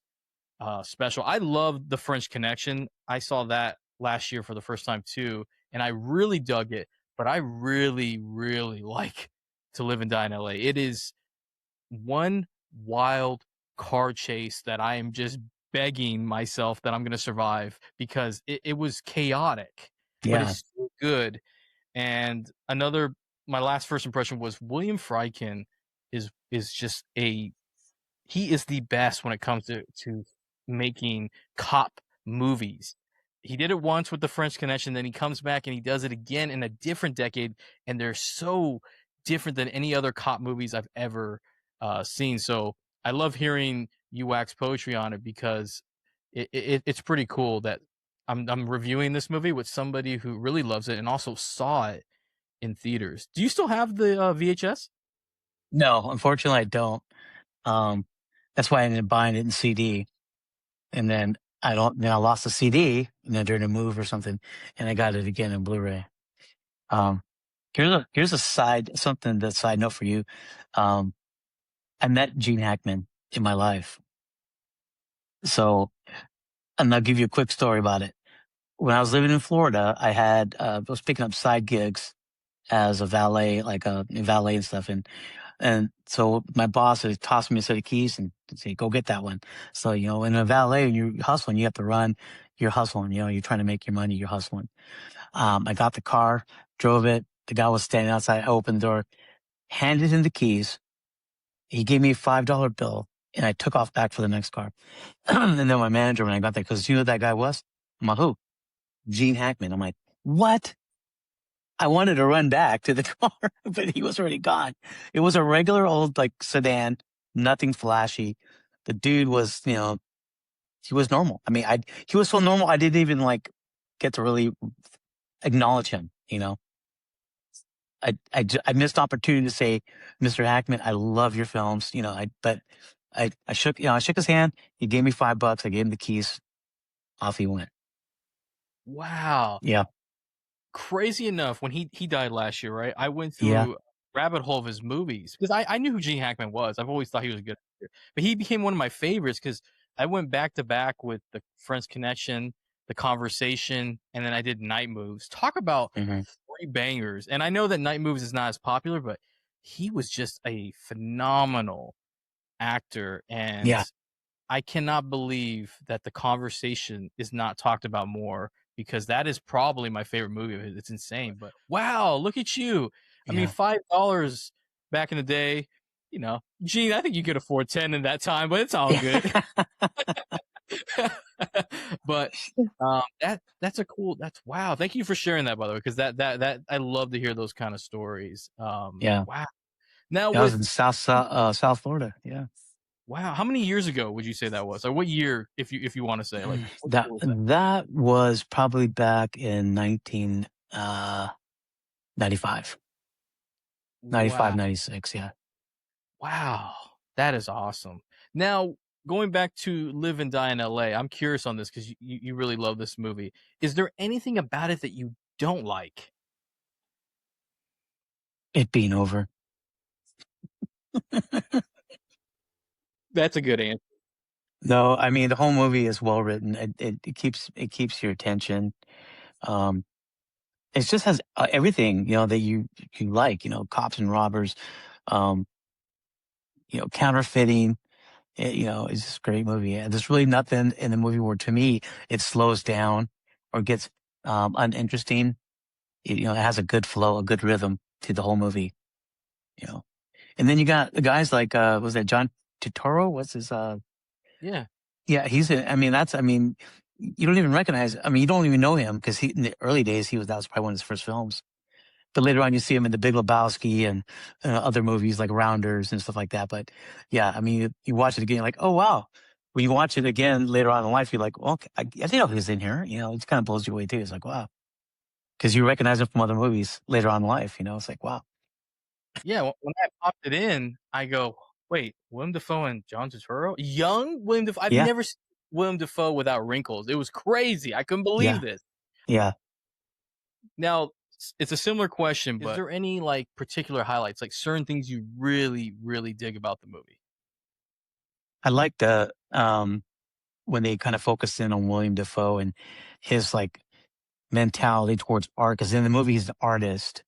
Speaker 1: special. I love The French Connection. I saw that last year for the first time too, and I really dug it. But I really, really like To Live and Die in LA. It is one wild car chase that I am just begging myself that I'm going to survive, because it was chaotic, but
Speaker 2: yeah,
Speaker 1: it's so good. And my last first impression was William Friedkin is just he is the best when it comes to making cop movies. He did it once with The French Connection, then he comes back and he does it again in a different decade, and they're so different than any other cop movies I've ever seen. So I love hearing you wax poetry on it, because it's pretty cool that I'm reviewing this movie with somebody who really loves it and also saw it in theaters. Do you still have the VHS?
Speaker 2: no, unfortunately, I don't. Um, that's why I ended up buying it in CD, and then I lost the CD, during a move or something, and I got it again in Blu-ray. Um, here's a side note for you. Um, I met Gene Hackman in my life, so and I'll give you a quick story about it. When I was living in Florida, I was picking up side gigs as a valet, like a valet and stuff, and so my boss had tossed me a set of keys and said, "Go get that one." So in a valet, when you're hustling, you have to run. You're hustling. You're trying to make your money. You're hustling. I got the car, drove it. The guy was standing outside. I opened the door, handed him the keys. He gave me a $5 bill, and I took off back for the next car. And then my manager, when I got there, because you know who that guy was? I'm like, who? Gene Hackman. I'm like, what? I wanted to run back to the car, but he was already gone. It was a regular old like sedan, nothing flashy. The dude was, he was normal. I mean, he was so normal, I didn't even like get to really acknowledge him. I missed opportunity to say, Mr. Hackman, I love your films. But I shook his hand. He gave me $5. I gave him the keys. Off he went.
Speaker 1: Wow.
Speaker 2: Yeah.
Speaker 1: Crazy enough, when he died last year, right? I went
Speaker 2: Yeah.
Speaker 1: through a rabbit hole of his movies because I knew who Gene Hackman was. I've always thought he was a good actor, but he became one of my favorites because I went back to back with the Friends Connection, the Conversation, and then I did Night Moves. Talk about
Speaker 2: hmm
Speaker 1: three bangers. And I know that Night Moves is not as popular, but he was just a phenomenal actor, and
Speaker 2: Yeah.
Speaker 1: I cannot believe that the Conversation is not talked about more because that is probably my favorite movie of his. It's insane, but wow, look at you. I mean,
Speaker 2: Yeah.
Speaker 1: $5 back in the day, Gene, I think you could afford 10 in that time, but it's all good. But that's a cool. That's wow. Thank you for sharing that, by the way, because that I love to hear those kind of stories.
Speaker 2: Yeah.
Speaker 1: Wow. Now
Speaker 2: I was in
Speaker 1: with
Speaker 2: South Florida. Yeah.
Speaker 1: wow, how many years ago would you say that was? Or what year, if you want to say, like what
Speaker 2: That
Speaker 1: year was that?
Speaker 2: that was probably back in 1995,
Speaker 1: Wow.
Speaker 2: 96. Yeah.
Speaker 1: Wow. That is awesome. Now, going back to Live and Die in LA, I'm curious on this because you really love this movie. Is there anything about it that you don't like?
Speaker 2: It being over.
Speaker 1: That's a good answer.
Speaker 2: No, I mean the whole movie is well written. It keeps your attention. Um, it just has everything that you like. Cops and robbers. Um, counterfeiting. It's just a great movie. Yeah, there's really nothing in the movie where, to me, it slows down or gets uninteresting. It has a good flow, a good rhythm to the whole movie. You know, and then you got the guys like was that John Turturro? What's his
Speaker 1: Yeah.
Speaker 2: Yeah, I mean, you don't even recognize. I mean, you don't even know him because in the early days that was probably one of his first films. But later on, you see him in The Big Lebowski and other movies like Rounders and stuff like that. But yeah, I mean, you watch it again, you're like, oh wow. When you watch it again later on in life, you're like, well, okay, I didn't know he was in here. It kind of blows you away too. It's like, wow, because you recognize him from other movies later on in life. It's like, wow,
Speaker 1: Yeah, when I popped it in, I go, "Wait, Willem Dafoe and John Turturro? Young Willem Dafoe? I've
Speaker 2: yeah,
Speaker 1: never seen Willem Dafoe without wrinkles. It was crazy. I couldn't believe
Speaker 2: yeah,
Speaker 1: this."
Speaker 2: yeah.
Speaker 1: Now, it's a similar question, but is there any, like, particular highlights, like, certain things you really, really dig about the movie?
Speaker 2: I like when they kind of focus in on William Dafoe and his like mentality towards art. Because in the movie, he's an artist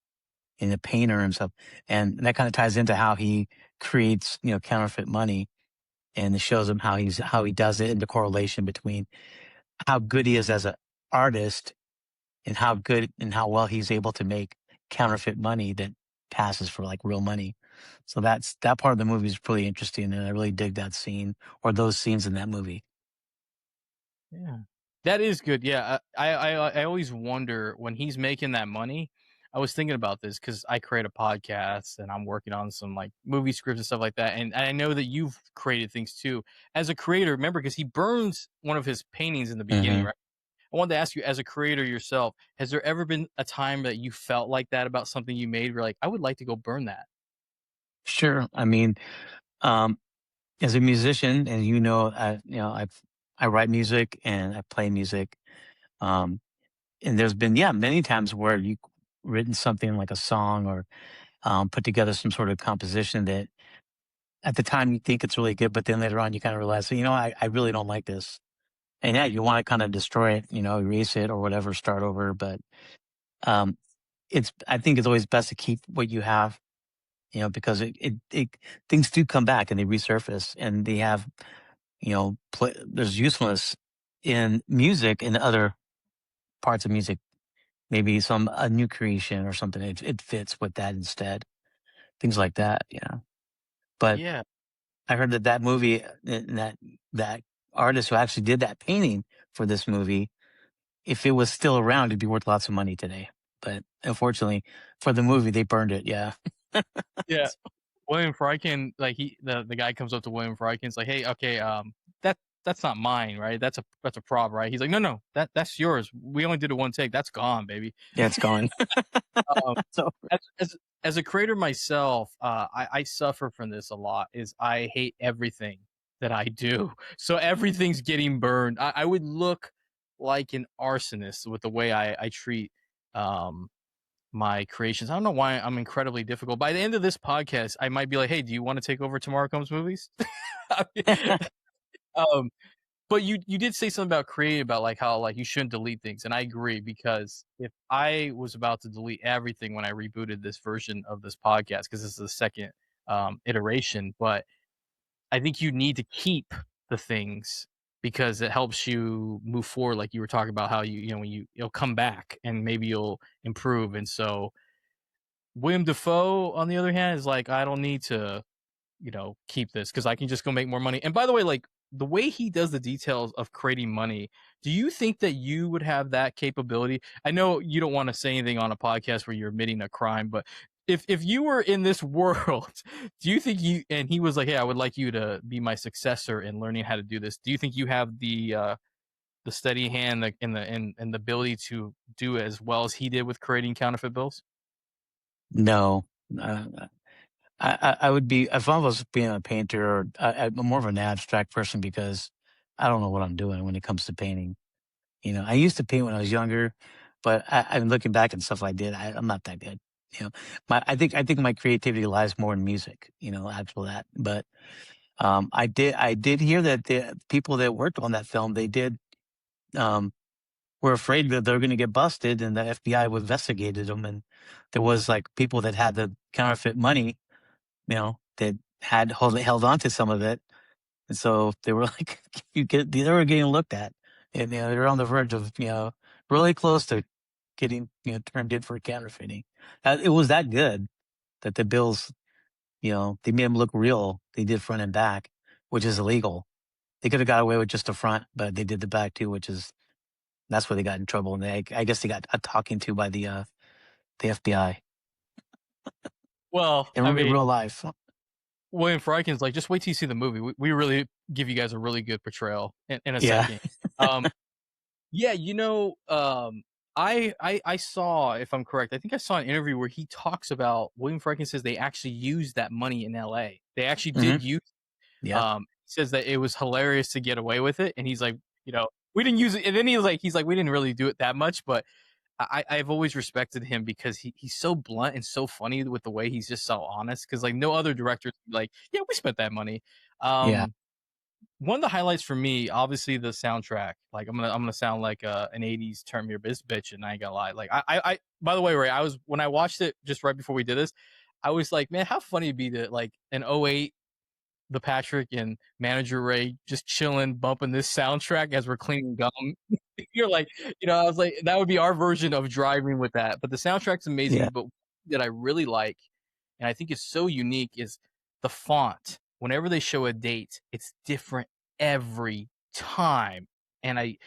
Speaker 2: and a painter and stuff, and that kind of ties into how he creates counterfeit money, and it shows him how he does it, and the correlation between how good he is as an artist and how good and how well he's able to make counterfeit money that passes for like real money. So that part of the movie is really interesting, and I really dig that scene or those scenes in that movie.
Speaker 1: Yeah. That is good, yeah, I always wonder when he's making that money. I was thinking about this because I create a podcast, and I'm working on some, like, movie scripts and stuff like that, and I know that you've created things too. As a creator, remember, because he burns one of his paintings in the beginning,
Speaker 2: hmm
Speaker 1: right? I wanted to ask you, as a creator yourself, has there ever been a time that you felt like that about something you made? Where like, I would like to go burn that.
Speaker 2: Sure. I mean, um, as a musician, and I write music and I play music. Um, and there's been many times where you written something like a song or put together some sort of composition that at the time you think it's really good, but then later on you kind of realize, I really don't like this. And yeah, you want to kind of destroy it, erase it or whatever, start over. But um, I think it's always best to keep what you have, because it things do come back and they resurface and they have, there's usefulness in music and other parts of music. Maybe a new creation or something. It fits with that instead. Things like that. Yeah. But
Speaker 1: Yeah.
Speaker 2: I heard that movie, that artist who actually did that painting for this movie, if it was still around, it'd be worth lots of money today. But unfortunately, for the movie, they burned it. Yeah.
Speaker 1: Yeah. William Friedkin, like the guy comes up to William Friedkin's like, "Hey, okay, that's not mine, right? That's a prop, right?" He's like, "No, no, that's yours. We only did it one take. That's gone, baby."
Speaker 2: Yeah, it's gone.
Speaker 1: Um,
Speaker 2: So
Speaker 1: as as a creator myself, I suffer from this a lot. Is I hate everything that I do. So everything's getting burned. I would look like an arsonist with the way I treat my creations. I don't know why I'm incredibly difficult. By the end of this podcast, I might be like, hey, do you want to take over Tomorrow Comes Movies? um, but you did say something about creating, about like how like you shouldn't delete things, and I agree, because if I was about to delete everything when I rebooted this version of this podcast, because this is the second iteration, but I think you need to keep the things because it helps you move forward. Like you were talking about how you know when you'll come back and maybe you'll improve. And so William Dafoe, on the other hand, is like, I don't need to, keep this because I can just go make more money. And by the way, like the way he does the details of creating money, do you think that you would have that capability? I know you don't want to say anything on a podcast where you're admitting a crime, but if you were in this world, do you think and he was like, hey, I would like you to be my successor in learning how to do this. Do you think you have the steady hand and the ability to do as well as he did with creating counterfeit bills?
Speaker 2: No. I would be, if I was being a painter, or I'm more of an abstract person because I don't know what I'm doing when it comes to painting. I used to paint when I was younger, but I'm looking back and stuff I did. I'm not that good. I think my creativity lies more in music. After that. But I did hear that the people that worked on that film, they did were afraid that they were going to get busted, and the FBI investigated them, and there was like people that had the counterfeit money, that had held on to some of it. And so they were like, they were getting looked at, and they were on the verge of, really close to getting, turned in for counterfeiting. It was that good that the bills, they made them look real. They did front and back, which is illegal. They could have got away with just the front, but they did the back too, that's where they got in trouble. And I guess they got a talking to by the FBI
Speaker 1: Well,
Speaker 2: in
Speaker 1: I mean,
Speaker 2: real life.
Speaker 1: William Friedkin's like, just wait till you see the movie. We really give you guys a really good portrayal in a
Speaker 2: Yeah.
Speaker 1: second. Yeah, I saw, if I'm correct, I think I saw an interview where he talks about William Friedkin says they actually used that money in L.A. They actually did use.
Speaker 2: Yeah.
Speaker 1: He says that it was hilarious to get away with it, and he's like, we didn't use it, and then he's like, we didn't really do it that much, but I've always respected him because he's so blunt and so funny with the way he's just so honest. Because like no other director, like, yeah, we spent that money.
Speaker 2: Yeah.
Speaker 1: One of the highlights for me, obviously the soundtrack. Like I'm gonna sound like an '80s term your biz bitch, and I ain't gonna lie. Like I by the way, Ray, when I watched it just right before we did this, I was like, man, how funny it'd be to like an '08, the Patrick and manager Ray just chilling, bumping this soundtrack as we're cleaning gum. You're like, I was like, that would be our version of driving with that. But the soundtrack's amazing.
Speaker 2: Yeah.
Speaker 1: But that I really like, and I think is so unique, is the font. Whenever they show a date, it's different every time, and I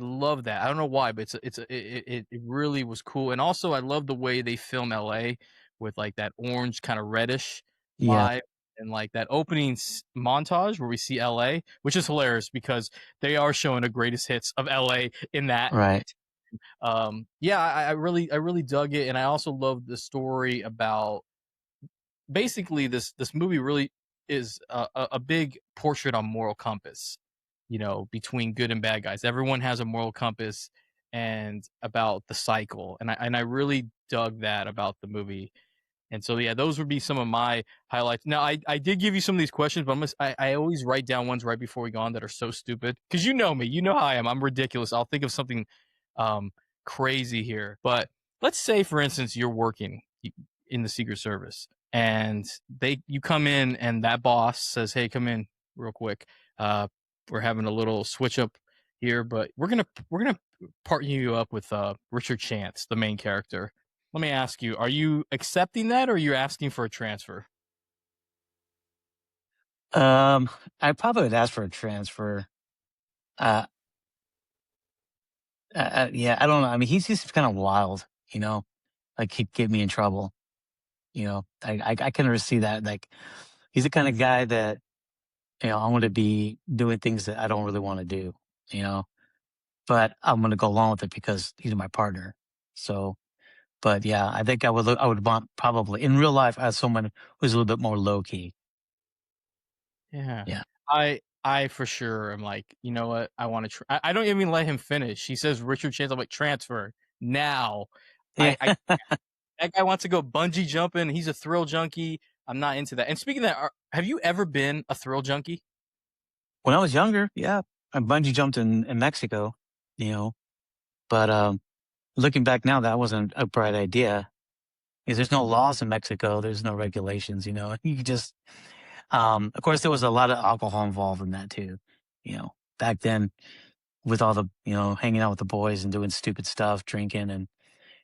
Speaker 1: love that. I don't know why, but it really was cool. And also, I love the way they film LA with like that orange kind of reddish
Speaker 2: Yeah.
Speaker 1: vibe. And like that opening montage where we see LA, which is hilarious because they are showing the greatest hits of LA in that.
Speaker 2: Right.
Speaker 1: Yeah, I really dug it, and I also love the story about basically this movie really is a big portrait on moral compass, between good and bad guys. Everyone has a moral compass, and about the cycle, and I really dug that about the movie. And so, yeah, those would be some of my highlights. Now, I did give you some of these questions, but I always write down ones right before we go on that are so stupid. Because you know me. You know how I am. I'm ridiculous. I'll think of something crazy here. But let's say, for instance, you're working in the Secret Service. And you come in, and that boss says, hey, come in real quick. We're having a little switch up here, but we're gonna partner you up with Richard Chance, the main character. Let me ask you, are you accepting that, or are you asking for a transfer?
Speaker 2: I probably would ask for a transfer. Yeah, I don't know. I mean, he's just kind of wild, like he'd get me in trouble. I can never see that. Like, he's the kind of guy that, I want to be doing things that I don't really want to do, but I'm going to go along with it because he's my partner. So, but yeah, I think I would want probably in real life as someone who's a little bit more low key.
Speaker 1: Yeah.
Speaker 2: Yeah.
Speaker 1: I for sure am like, you know what? I want to. I don't even let him finish. He says Richard Chance. I'm like, transfer now.
Speaker 2: Yeah.
Speaker 1: I that guy wants to go bungee jumping. He's a thrill junkie. I'm not into that. And speaking of that, have you ever been a thrill junkie?
Speaker 2: When I was younger, yeah, I bungee jumped in Mexico, you know, but looking back now, that wasn't a bright idea because there's no laws in Mexico. There's no regulations, you know. You could just, of course, there was a lot of alcohol involved in that too, you know. Back then, with all the, you know, hanging out with the boys and doing stupid stuff, drinking, and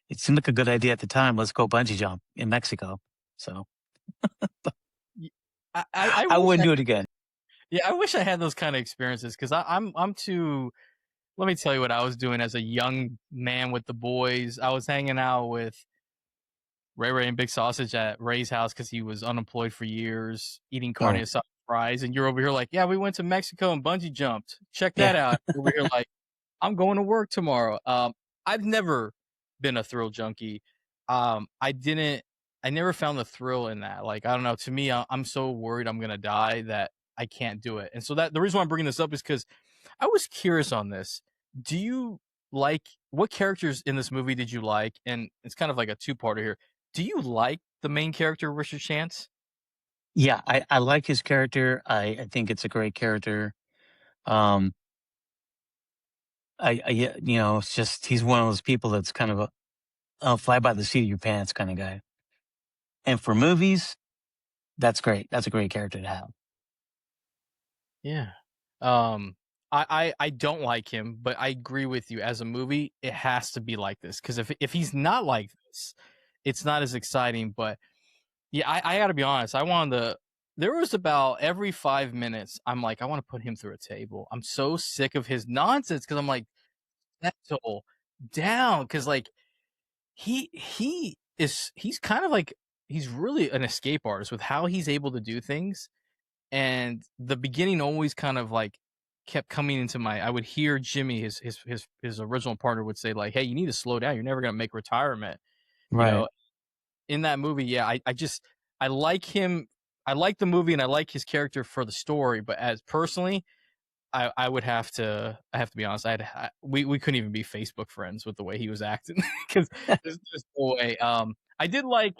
Speaker 2: it seemed like a good idea at the time. Let's go bungee jump in Mexico. So
Speaker 1: Y- I
Speaker 2: I
Speaker 1: wish
Speaker 2: wouldn't
Speaker 1: I
Speaker 2: do it again.
Speaker 1: yeah I wish I had those kind of experiences because I'm too. Let me tell you what I was doing as a young man with the boys. I was hanging out with Ray Ray and Big Sausage at Ray's house because he was unemployed for years, eating carne
Speaker 2: Right.
Speaker 1: asada fries. And you're over here like, yeah, we went to Mexico and bungee jumped. Check
Speaker 2: Yeah.
Speaker 1: that out. Over here like, I'm going to work tomorrow. I've never been a thrill junkie. I didn't. I never found the thrill in that. Like, I don't know. To me, I'm so worried I'm gonna die that I can't do it. And so that the reason why I'm bringing this up is because I was curious on this. Do you like what characters in this movie did you like? And it's kind of like a two-parter here. Do you like the main character, Richard Chance?
Speaker 2: Yeah, I like his character. I think it's a great character. Um, yeah, you know, it's just he's one of those people that's kind of a fly by the seat of your pants kind of guy. And for movies, that's great. That's a great character to have.
Speaker 1: Yeah. Um, I don't like him, but I agree with you. As a movie, it has to be like this because if he's not like this, it's not as exciting. But yeah, I got to be honest. I wanted to. There was about every 5 minutes, I'm like, I want to put him through a table. I'm so sick of his nonsense because I'm like, settle down because like he's kind of like he's really an escape artist with how he's able to do things. And the beginning always kind of like kept coming into my. I would hear Jimmy, his original partner, would say like, "Hey, you need to slow down. You're never gonna make retirement." You
Speaker 2: Right.
Speaker 1: know, in that movie, yeah, I just I like him. I like the movie and I like his character for the story, but as personally, I would have to. I have to be honest. We couldn't even be Facebook friends with the way he was acting because there's just no way. I did like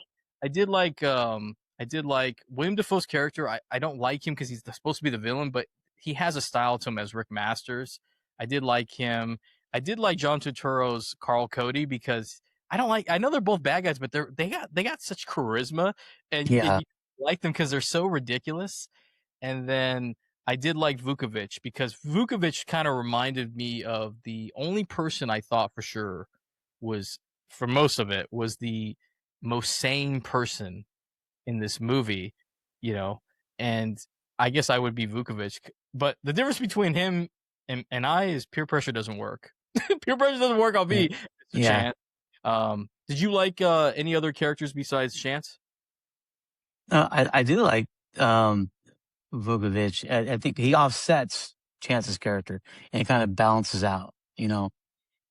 Speaker 1: William Dafoe's character. I don't like him because he's supposed to be the villain, but he has a style to him as Rick Masters. I did like him. I did like John Turturro's Carl Cody because I don't like. I know they're both bad guys, but they got such charisma, and
Speaker 2: Yeah.
Speaker 1: you like them because they're so ridiculous. And then I did like Vukovic because Vukovic kind of reminded me of the only person I thought for sure was, for most of it, was the most sane person in this movie, you know, and I guess I would be Vukovic. But the difference between him and I is peer pressure doesn't work. Peer pressure doesn't work. I'll
Speaker 2: Yeah.
Speaker 1: be Mr.
Speaker 2: Yeah.
Speaker 1: Chance. Did you like any other characters besides Chance?
Speaker 2: I do like Vukovic. I think he offsets Chance's character and kind of balances out. You know,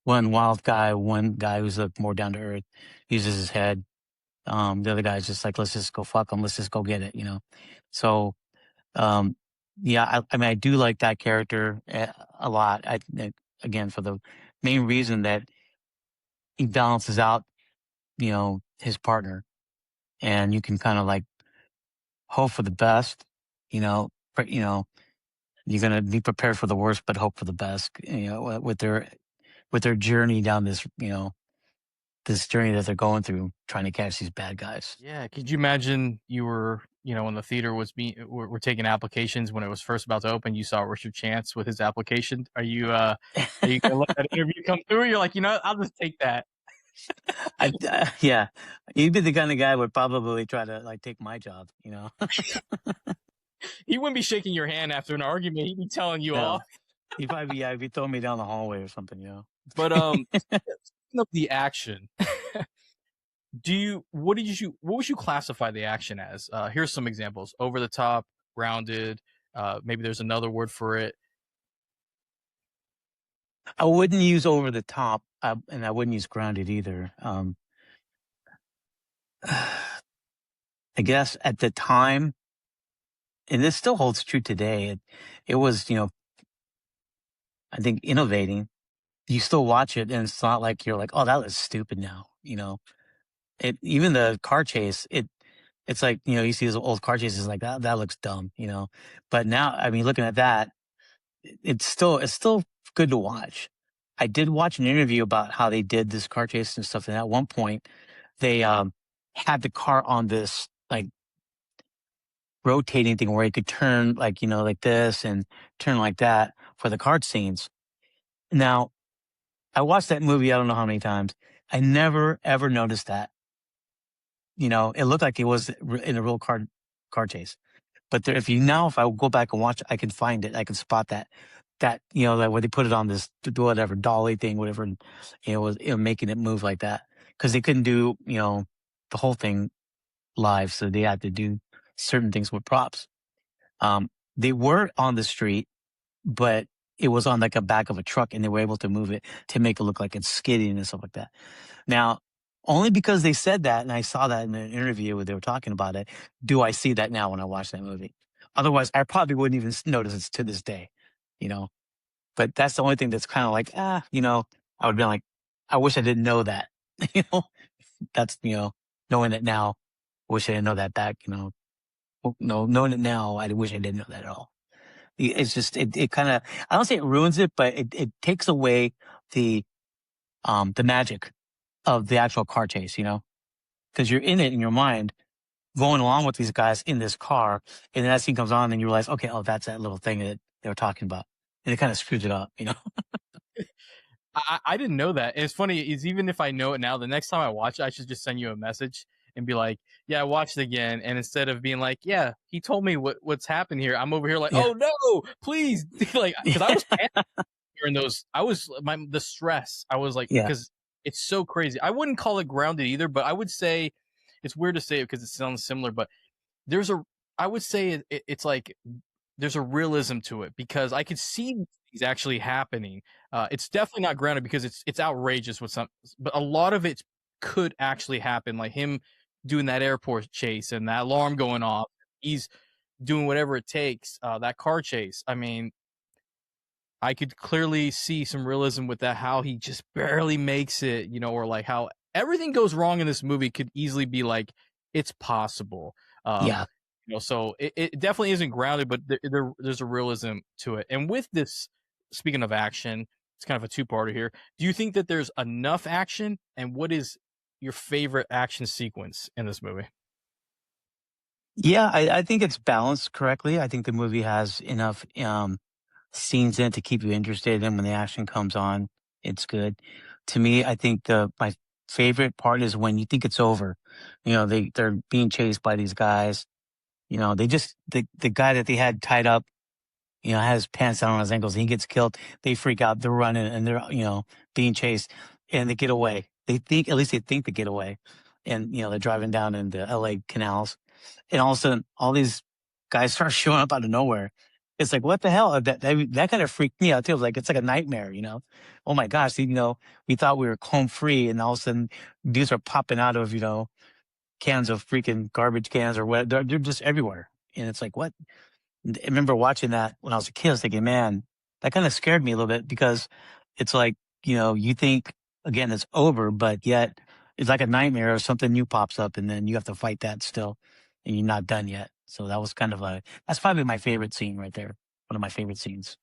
Speaker 2: one wild guy, one guy who's like more down to earth, uses his head. The other guy's just like, let's just go fuck them. Let's just go get it. You know, so um, yeah, I mean, I do like that character a lot. Again, for the main reason that he balances out, you know, his partner, and you can kind of like hope for the best. You know, you know, you're gonna be prepared for the worst, but hope for the best. You know, with their journey down this, you know, this journey that they're going through, trying to catch these bad guys.
Speaker 1: Yeah, could you imagine you were, you know, when the theater was being we're taking applications when it was first about to open, you saw Richard Chance with his application. Are you gonna let that interview come through? You're like, you know, I'll just take that.
Speaker 2: Yeah, he'd be the kind of guy would probably try to like take my job. You know,
Speaker 1: He wouldn't be shaking your hand after an argument. He'd be telling you off.
Speaker 2: no, he'd probably be, yeah, he'd be throwing me down the hallway or something. You
Speaker 1: But
Speaker 2: know.
Speaker 1: speaking of the action, what would you classify the action as? Here's some examples: over the top, grounded. Maybe there's another word for it.
Speaker 2: I wouldn't use over the top, and I wouldn't use grounded either. I guess at the time and this still holds true today. It was, I think innovating. You still watch it, and it's not like you're like, oh, that was stupid now. Even the car chase, it's like, you see those old car chases like that looks dumb. But now, I mean, looking at that, it's still good to watch. I did watch an interview about how they did this car chase and stuff, and at one point they had the car on this like rotating thing where it could turn like like this and turn like that for the car scenes. Now, I watched that movie I don't know how many times. I never ever noticed that. It looked like it was in a real car chase. But if I go back and watch, I can find it. I can spot that where they put it on this whatever dolly thing, whatever, and it was making it move like that because they couldn't do the whole thing live, so they had to do certain things with props. They were on the street, but it was on like a back of a truck, and they were able to move it to make it look like it's skidding and stuff like that. Now, only because they said that, and I saw that in an interview where they were talking about it, do I see that now when I watch that movie. Otherwise, I probably wouldn't even notice it to this day, you know. But that's the only thing that's kind of like, I would be like, I wish I didn't know that. you know, that's knowing it now. Wish I didn't know that back. No, knowing it now, I wish I didn't know that at all. It's just it kind of, I don't say it ruins it, but it takes away the magic of the actual car chase, because you're in it in your mind, going along with these guys in this car, and then that scene comes on, and you realize, okay, oh, that's that little thing that they were talking about, and it kind of screws it up.
Speaker 1: I didn't know that. And it's funny is even if I know it now, the next time I watch it, I should just send you a message and be like, yeah, I watched it again. And instead of being like, yeah, he told me what's happened here, I'm over here like,
Speaker 2: Yeah.
Speaker 1: oh no, please. Like, because I was panicked during those, the stress. I was like,
Speaker 2: Yeah.
Speaker 1: because it's so crazy. I wouldn't call it grounded either, but I would say it's weird to say it because it sounds similar, but I would say it's like there's a realism to it because I could see things actually happening. It's definitely not grounded because it's outrageous with some, but a lot of it could actually happen, like him doing that airport chase and that alarm going off. He's doing whatever it takes. That car chase. I mean, I could clearly see some realism with that. How he just barely makes it, or like how everything goes wrong in this movie could easily be like it's possible.
Speaker 2: Yeah.
Speaker 1: So it definitely isn't grounded, but there's a realism to it. And with this, speaking of action, it's kind of a two-parter here. Do you think that there's enough action? And what is your favorite action sequence in this movie?
Speaker 2: Yeah, I think it's balanced correctly. I think the movie has enough scenes in it to keep you interested, and when the action comes on, it's good. To me, I think my favorite part is when you think it's over. They're being chased by these guys. The guy that they had tied up, has his pants down on his ankles, and he gets killed. They freak out. They're running, and they're being chased, and they get away. At least they think they get away, and they're driving down in the L.A. canals, and all of a sudden, all these guys start showing up out of nowhere. It's like, what the hell? That kind of freaked me out too. It's like a nightmare, Oh my gosh, we thought we were home free, and all of a sudden, dudes are popping out of cans of freaking garbage cans or what. They're just everywhere, and it's like, what? I remember watching that when I was a kid. I was thinking, man, that kind of scared me a little bit because it's like, you think again it's over, but yet it's like a nightmare or something new pops up, and then you have to fight that still, and you're not done yet. So that was that's probably my favorite scene right there. One of my favorite scenes.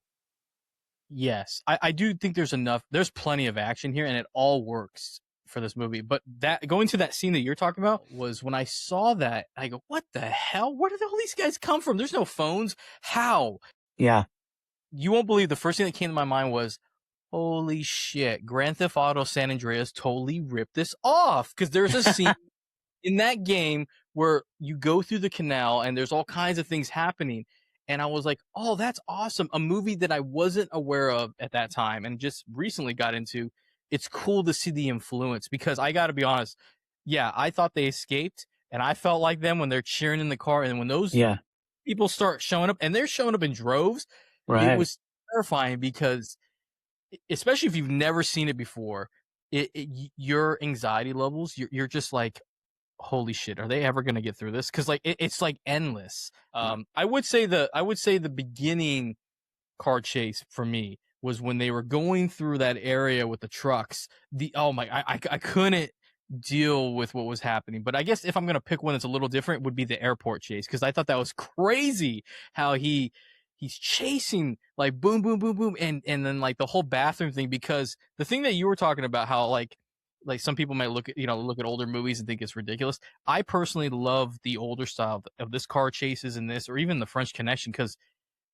Speaker 1: Yes, I do think there's plenty of action here, and it all works for this movie. But that going to that scene that you're talking about was when I saw that, I go, what the hell? Where did all these guys come from? There's no phones. How?
Speaker 2: Yeah.
Speaker 1: You won't believe the first thing that came to my mind was, holy shit, Grand Theft Auto San Andreas totally ripped this off. Because there's a scene in that game where you go through the canal and there's all kinds of things happening. And I was like, oh, that's awesome. A movie that I wasn't aware of at that time and just recently got into. It's cool to see the influence because I got to be honest. Yeah, I thought they escaped and I felt like them when they're cheering in the car. And when those people start showing up and they're showing up in droves,
Speaker 2: Right.
Speaker 1: It was terrifying because especially if you've never seen it before, your anxiety levels, you're just like, holy shit, are they ever gonna get through this? Because like it's like endless. I would say the beginning car chase for me was when they were going through that area with the trucks. I couldn't deal with what was happening. But I guess if I'm gonna pick one that's a little different, would be the airport chase, because I thought that was crazy how he's chasing like boom boom boom boom, and then like the whole bathroom thing, because the thing that you were talking about, how like some people might look at older movies and think it's ridiculous. I personally love the older style of this car chases in this, or even the French Connection, because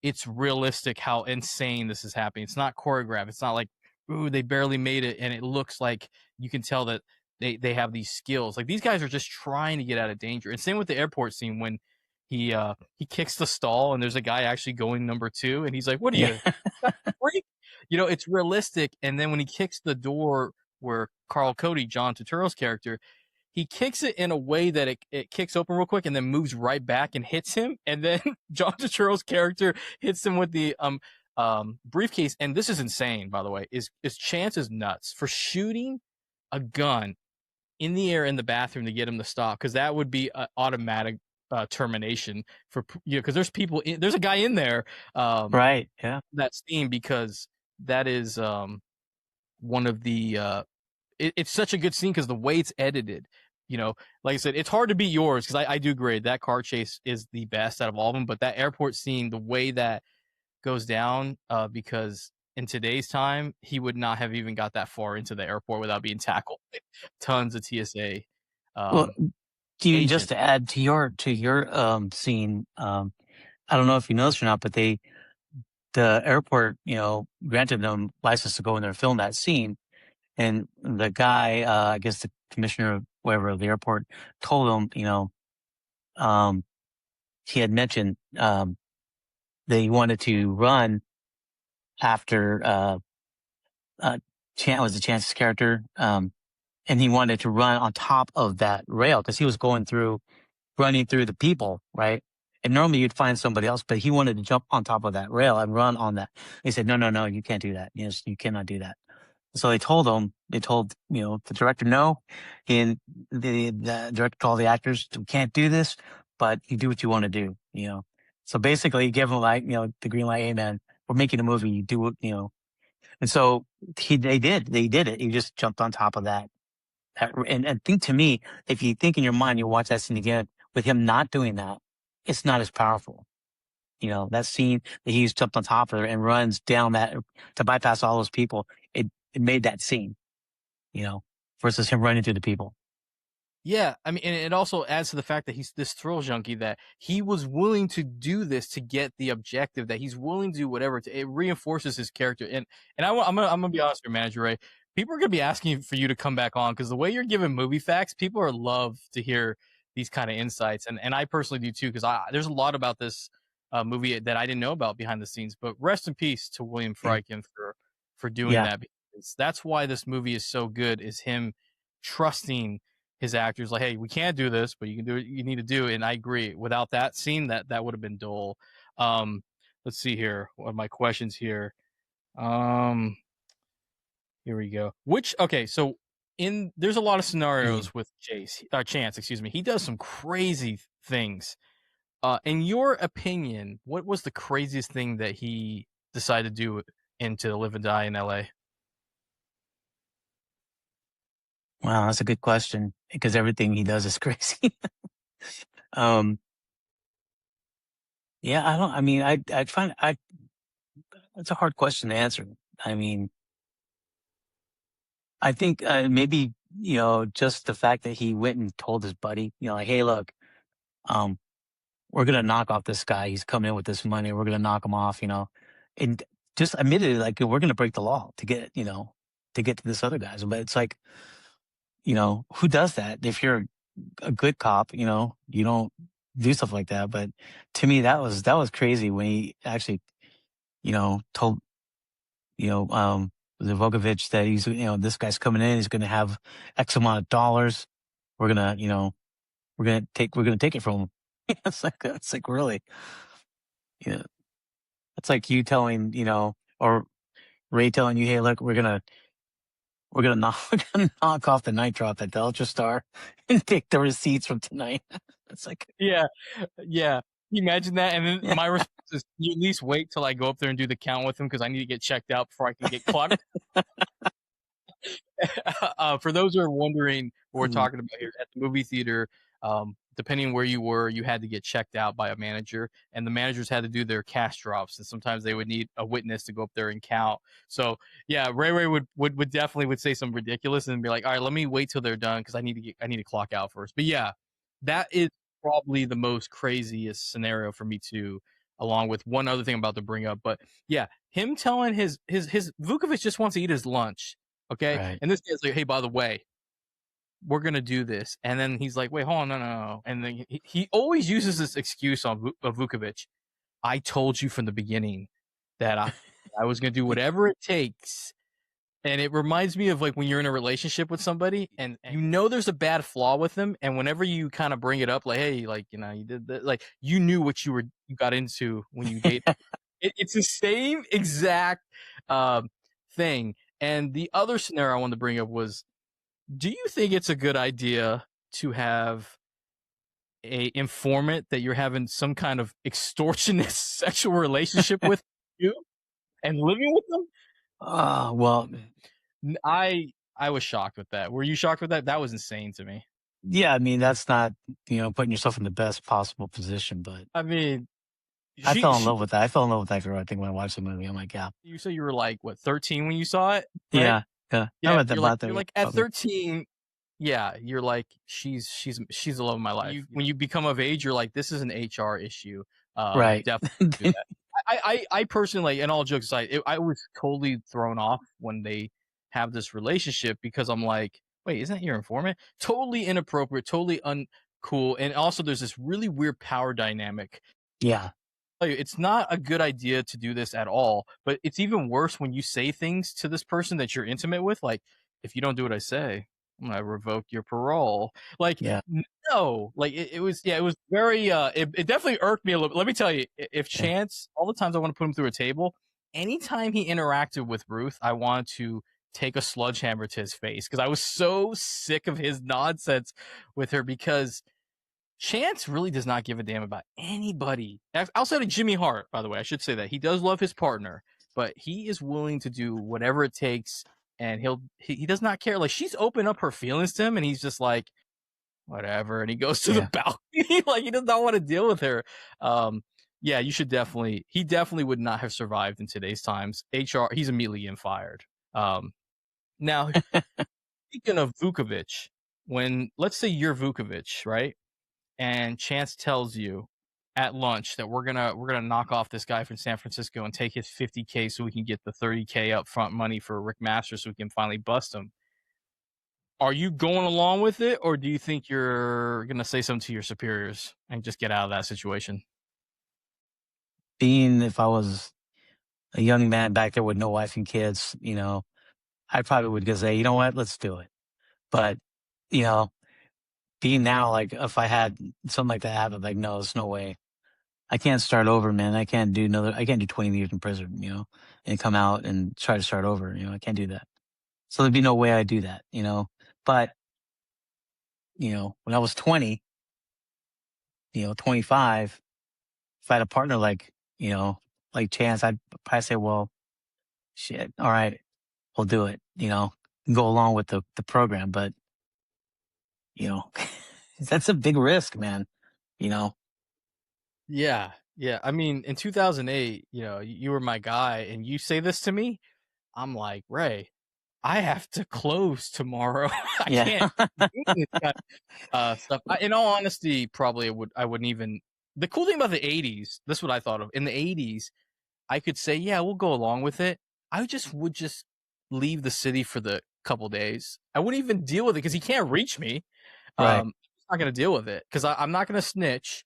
Speaker 1: it's realistic how insane this is happening. It's not choreographed. It's not like, ooh, they barely made it, and it looks like you can tell that they have these skills. Like, these guys are just trying to get out of danger. And same with the airport scene when he kicks the stall and there's a guy actually going number 2, and he's like, "What are
Speaker 2: Yeah.
Speaker 1: you, freak?" It's realistic. And then when he kicks the door, where Carl Cody, John Turturro's character, he kicks it in a way that it kicks open real quick and then moves right back and hits him. And then John Turturro's character hits him with the briefcase. And this is insane, by the way. Is Chance is nuts for shooting a gun in the air in the bathroom to get him to stop, because that would be an automatic termination for because there's a guy in there
Speaker 2: Right. Yeah.
Speaker 1: that scene, because that is one of the it's such a good scene because the way it's edited. Like I said, it's hard to beat yours, because I do agree that car chase is the best out of all of them. But that airport scene, the way that goes down, because in today's time, he would not have even got that far into the airport without being tackled. Tons of TSA
Speaker 2: Well, even just
Speaker 1: agents.
Speaker 2: to add to your scene, I don't know if you noticed or not, but the airport, granted them license to go in there and film that scene. And the guy, I guess the commissioner of whatever of the airport, told him, um, he had mentioned that he wanted to run after was the Chance's character, and he wanted to run on top of that rail because he was running through the people, right? And normally you'd find somebody else, but he wanted to jump on top of that rail and run on that. They said, no, you can't do that. Yes, you cannot do that. So they told the director no. And the director told the actors, we can't do this, but you do what you want to do, So basically, give them the green light, amen. We're making a movie, you do it, And so they did it. He just jumped on top of that. And think, to me, if you think in your mind, you watch that scene again with him not doing that, it's not as powerful. That scene that he's jumped on top of her and runs down that to bypass all those people. It made that scene, versus him running through the people.
Speaker 1: Yeah, I mean, and it also adds to the fact that he's this thrill junkie, that he was willing to do this to get the objective, that he's willing to do whatever. It reinforces his character. And I'm gonna be honest with you, Manager Ray. People are gonna be asking for you to come back on, because the way you're giving movie facts, people are love to hear these kind of insights, and I personally do too, because there's a lot about this movie that I didn't know about behind the scenes. But rest in peace to William Friedkin for doing
Speaker 2: Yeah.
Speaker 1: that, because that's why this movie is so good. Is him trusting his actors, like, hey, we can't do this, but you can do it. You need to do it. And I agree. Without that scene, that would have been dull. Let's see here. What are my questions here? Here we go. So there's a lot of scenarios with Chance, excuse me. He does some crazy things. In your opinion, what was the craziest thing that he decided to do into Live and Die in LA?
Speaker 2: Wow, that's a good question, because everything he does is crazy. Yeah, I mean, I find it's a hard question to answer. I mean, I think maybe, just the fact that he went and told his buddy, like, hey, look, um, we're going to knock off this guy. He's coming in with this money. We're going to knock him off, and just admitted, like, we're going to break the law to get to this other guy. But it's like, who does that? If you're a good cop, you don't do stuff like that. But to me, that was crazy when he actually, told, Zavokovich that he's, this guy's coming in, he's going to have X amount of dollars. We're going to, we're going to take it from him. It's like really, it's like you telling, or Ray telling you, hey, look, we're going we're gonna knock we're gonna knock off the night drop at the Ultrastar and take the receipts from tonight. It's like,
Speaker 1: Yeah, yeah. Can you imagine that? And then
Speaker 2: yeah.
Speaker 1: my response is, you at least wait till I go up there and do the count with him because I need to get checked out before I can get clocked. For those who are wondering what we're talking about here, at the movie theater, depending on where you were, you had to get checked out by a manager, and the managers had to do their cash drops, and sometimes they would need a witness to go up there and count. So yeah, Ray would definitely would say some ridiculous and be like, all right, let me wait till they're done because I need to clock out first. But yeah, that is probably the most craziest scenario for me too, along with one other thing I'm about to bring up. But yeah, him telling his Vukovic just wants to eat his lunch. Okay.
Speaker 2: Right.
Speaker 1: And this guy's like, hey, by the way, we're going to do this. And then he's like, wait, hold on. No. And then he always uses this excuse on Vukovic. I told you from the beginning that I was going to do whatever it takes. And it reminds me of like when you're in a relationship with somebody and you know there's a bad flaw with them. And whenever you kind of bring it up, like, hey, like, you know, you did that, like you knew what you got into when you date. It's the same exact thing. And the other scenario I wanted to bring up was, do you think it's a good idea to have a informant that you're having some kind of extortionist sexual relationship with you and living with them?
Speaker 2: Well,
Speaker 1: I was shocked with that. Were you shocked with that? That was insane to me.
Speaker 2: yeah, I mean, that's not, putting yourself in the best possible position, but
Speaker 1: I mean,
Speaker 2: I fell in love with that. I fell in love with that girl, I think, when I watched the movie. I'm like, yeah.
Speaker 1: You said you were like, what, 13 when you saw it? Right?
Speaker 2: Yeah. Yeah.
Speaker 1: Yeah, you're like at 13, yeah, you're like, she's the love of my life. When you become of age, you're like, this is an HR issue.
Speaker 2: Right.
Speaker 1: Definitely do that. I personally, like, and all jokes aside, I was totally thrown off when they have this relationship because I'm like, wait, isn't that your informant? Totally inappropriate, totally uncool. And also there's this really weird power dynamic.
Speaker 2: Yeah.
Speaker 1: It's not a good idea to do this at all, but it's even worse when you say things to this person that you're intimate with. Like, if you don't do what I say, I'm going to revoke your parole. Like,
Speaker 2: Yeah.
Speaker 1: no, like it was very, it definitely irked me a little bit. Let me tell you, if Chance, all the times I want to put him through a table, anytime he interacted with Ruth, I wanted to take a sledgehammer to his face because I was so sick of his nonsense with her because Chance really does not give a damn about anybody outside of Jimmy Hart, by the way. I should say that he does love his partner, but he is willing to do whatever it takes, and he does not care. Like, she's opened up her feelings to him, and he's just like, whatever. And he goes to the balcony, like he does not want to deal with her. Yeah, he definitely would not have survived in today's times. He's immediately getting fired. Now, speaking of Vukovic, let's say you're Vukovic, right? And Chance tells you at lunch that we're gonna knock off this guy from San Francisco and take his $50K so we can get the $30K upfront money for Rick Masters so we can finally bust him. Are you going along with it, or do you think you're gonna say something to your superiors and just get out of that situation?
Speaker 2: If I was a young man back there with no wife and kids, I probably would just say, you know what, let's do it. But, being now, like, if I had something like that happen, like, no, there's no way. I can't start over, man. I can't do 20 years in prison, and come out and try to start over. I can't do that. So there'd be no way I'd do that, But, when I was 20, 25, if I had a partner like Chance, I'd probably say, well, shit, all right, we'll do it, go along with the program. But, that's a big risk, man,
Speaker 1: Yeah. I mean, in 2008, you were my guy, and you say this to me, I'm like, Ray, I have to close tomorrow. I can't do this kind of stuff. In all honesty, probably I wouldn't even. The cool thing about the 80s, this is what I thought of. In the 80s, I could say, yeah, we'll go along with it. I would just leave the city for the couple days. I wouldn't even deal with it because he can't reach me.
Speaker 2: Right.
Speaker 1: I'm not going to deal with it because I'm not going to snitch,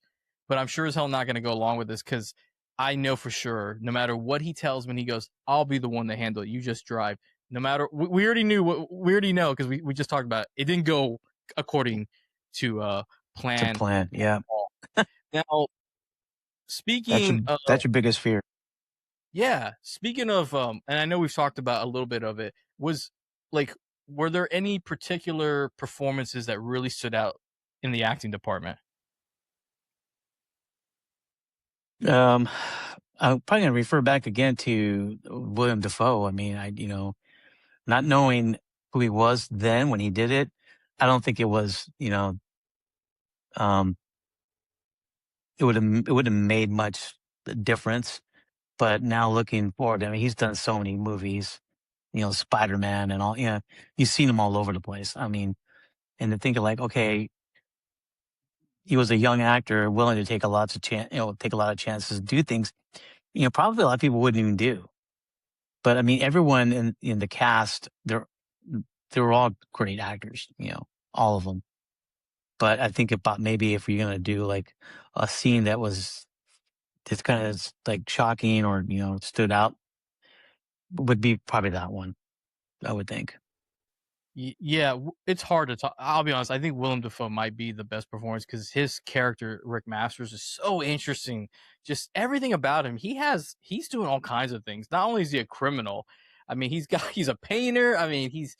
Speaker 1: but I'm sure as hell not going to go along with this because I know for sure, no matter what he tells me, he goes, I'll be the one to handle it. You just drive. No matter, we already know because we just talked about it. It didn't go according to plan.
Speaker 2: To plan, yeah.
Speaker 1: Now, speaking of,
Speaker 2: that's your biggest fear.
Speaker 1: yeah, speaking of, and I know we've talked about a little bit of it, was like, were there any particular performances that really stood out in the acting department?
Speaker 2: Um, I'm probably gonna refer back again to William Dafoe. I mean, not knowing who he was then when he did it, I don't think it was, um, it would have made much difference. But now looking forward, I mean, he's done so many movies, Spider-Man and all. You've seen him all over the place. I mean, and to think of like, okay, he was a young actor willing to take take a lot of chances, do things, probably a lot of people wouldn't even do. But I mean, everyone in the cast, they were all great actors, all of them. But I think about maybe if you're gonna do like a scene that was just kind of like shocking or stood out, would be probably that one. I would think.
Speaker 1: Yeah, it's hard to talk. I'll be honest. I think Willem Dafoe might be the best performance because his character Rick Masters is so interesting. Just everything about him. He's doing all kinds of things. Not only is he a criminal, I mean he's a painter. I mean he's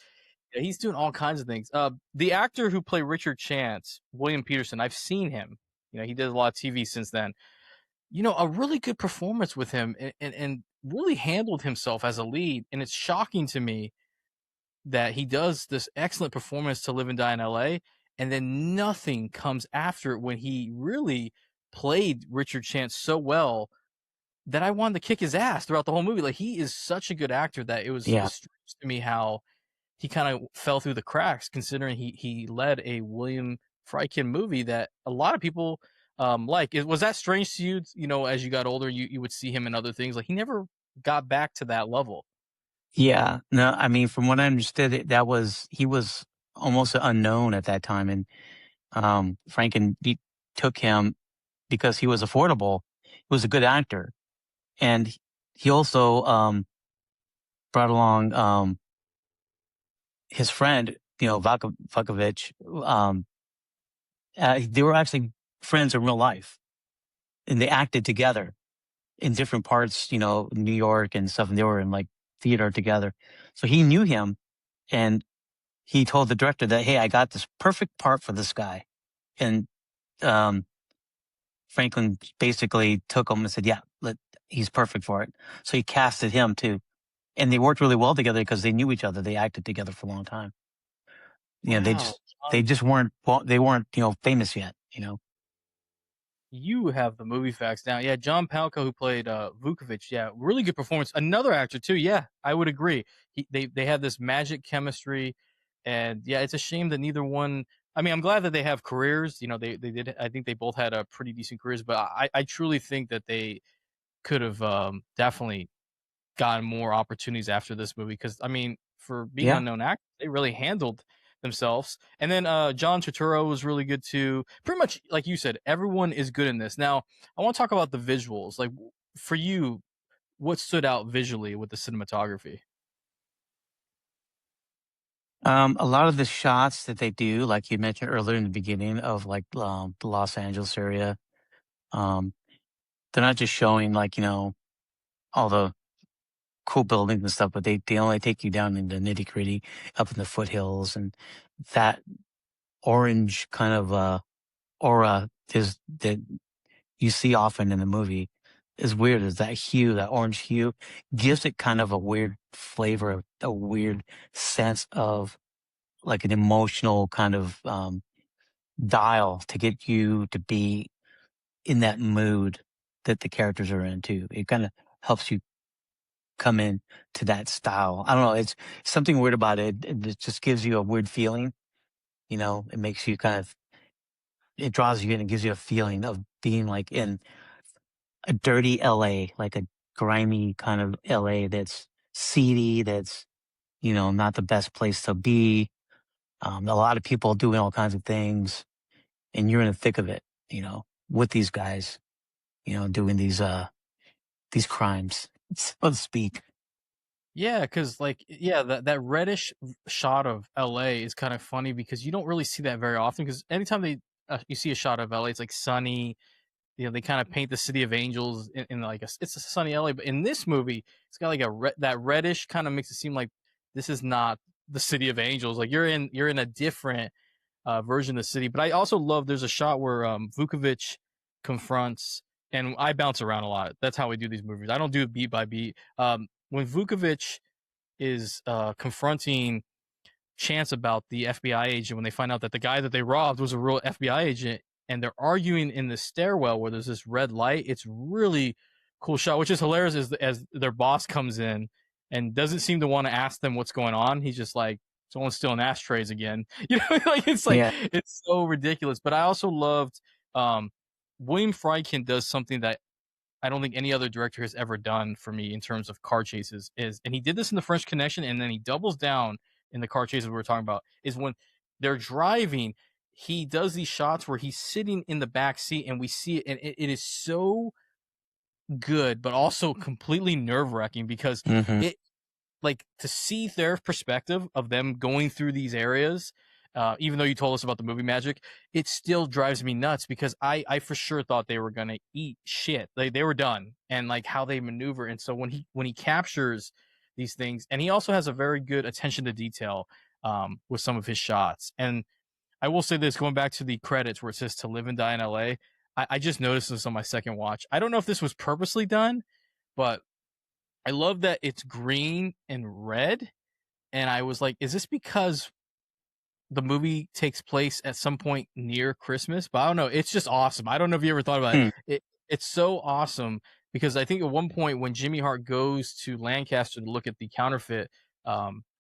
Speaker 1: doing all kinds of things. The actor who played Richard Chance, William Peterson, I've seen him. He did a lot of TV since then. A really good performance with him and really handled himself as a lead. And it's shocking to me that he does this excellent performance to Live and Die in LA, and then nothing comes after it when he really played Richard Chance so well that I wanted to kick his ass throughout the whole movie. Like he is such a good actor that it was
Speaker 2: Yeah,
Speaker 1: strange to me how he kind of fell through the cracks, considering he led a William Friedkin movie that a lot of people like. Was that strange to you? As you got older, you would see him in other things. Like he never got back to that level.
Speaker 2: yeah. No, I mean, from what I understood, he was almost unknown at that time, and Franken took him because he was affordable. He was a good actor, and he also brought along his friend, Vukovich. They were actually friends in real life, and they acted together in different parts, New York and stuff. And they were in like theater together, so he knew him, and he told the director that, "Hey, I got this perfect part for this guy," and um, Franklin basically took him and said, "Yeah, he's perfect for it." So he casted him too, and they worked really well together because they knew each other. They acted together for a long time.
Speaker 1: Wow.
Speaker 2: They just weren't they weren't famous yet.
Speaker 1: You have the movie facts now. Yeah, John Pankow, who played Vukovic. Yeah, really good performance. Another actor too. Yeah, I would agree. They had this magic chemistry, and yeah, it's a shame that neither one. I mean, I'm glad that they have careers. They did. I think they both had a pretty decent careers, but I truly think that they could have definitely gotten more opportunities after this movie because I mean, for being
Speaker 2: Yeah.
Speaker 1: unknown actors, they really handled themselves. And then John Turturro was really good too. Pretty much like you said, everyone is good in this. Now, I want to talk about the visuals. Like for you, what stood out visually with the cinematography?
Speaker 2: A lot of the shots that they do, like you mentioned earlier in the beginning of like the Los Angeles area, um, they're not just showing like, all the cool buildings and stuff, but they only take you down in the nitty gritty up in the foothills, and that orange kind of aura is that you see often in the movie is weird. Is that hue, that orange hue, gives it kind of a weird flavor, a weird sense of like an emotional kind of dial to get you to be in that mood that the characters are in too. It kind of helps you come in to that style. I don't know. It's something weird about it. It just gives you a weird feeling. It makes you it draws you in and gives you a feeling of being like in a dirty LA, like a grimy kind of LA that's seedy, that's, not the best place to be. A lot of people doing all kinds of things, and you're in the thick of it, with these guys, doing these crimes, so to speak.
Speaker 1: Yeah, because like yeah, that reddish shot of LA is kind of funny because you don't really see that very often. Because anytime you see a shot of LA, it's like sunny. They kind of paint the city of angels in like it's a sunny LA, but in this movie, it's got like that reddish kind of makes it seem like this is not the City of Angels. Like you're in a different version of the city. But I also love there's a shot where Vukovic confronts, and I bounce around a lot. That's how we do these movies. I don't do it beat by beat. When Vukovic is confronting Chance about the FBI agent, when they find out that the guy that they robbed was a real FBI agent, and they're arguing in the stairwell where there's this red light. It's really cool shot, which is hilarious as their boss comes in and doesn't seem to want to ask them what's going on. He's just like, someone's stealing ashtrays again. Like
Speaker 2: Yeah.
Speaker 1: it's so ridiculous. But I also loved William Friedkin does something that I don't think any other director has ever done for me in terms of car chases, and he did this in The French Connection, and then he doubles down in the car chases we were talking about, is when they're driving, he does these shots where he's sitting in the back seat and we see it, and it is so good, but also completely nerve-wracking because
Speaker 2: Hmm.
Speaker 1: it, like, to see their perspective of them going through these areas, even though you told us about the movie magic, it still drives me nuts because I for sure thought they were gonna eat shit. They were done, and like how they maneuver. And so when he captures these things, and he also has a very good attention to detail with some of his shots. And I will say this, going back to the credits where it says "To Live and Die in L.A." I just noticed this on my second watch. I don't know if this was purposely done, but I love that it's green and red. And I was like, is this because the movie takes place at some point near Christmas? But I don't know. It's just awesome. I don't know if you ever thought about it.
Speaker 2: Hmm.
Speaker 1: It's so awesome because I think at one point when Jimmy Hart goes to Lancaster to look at the counterfeit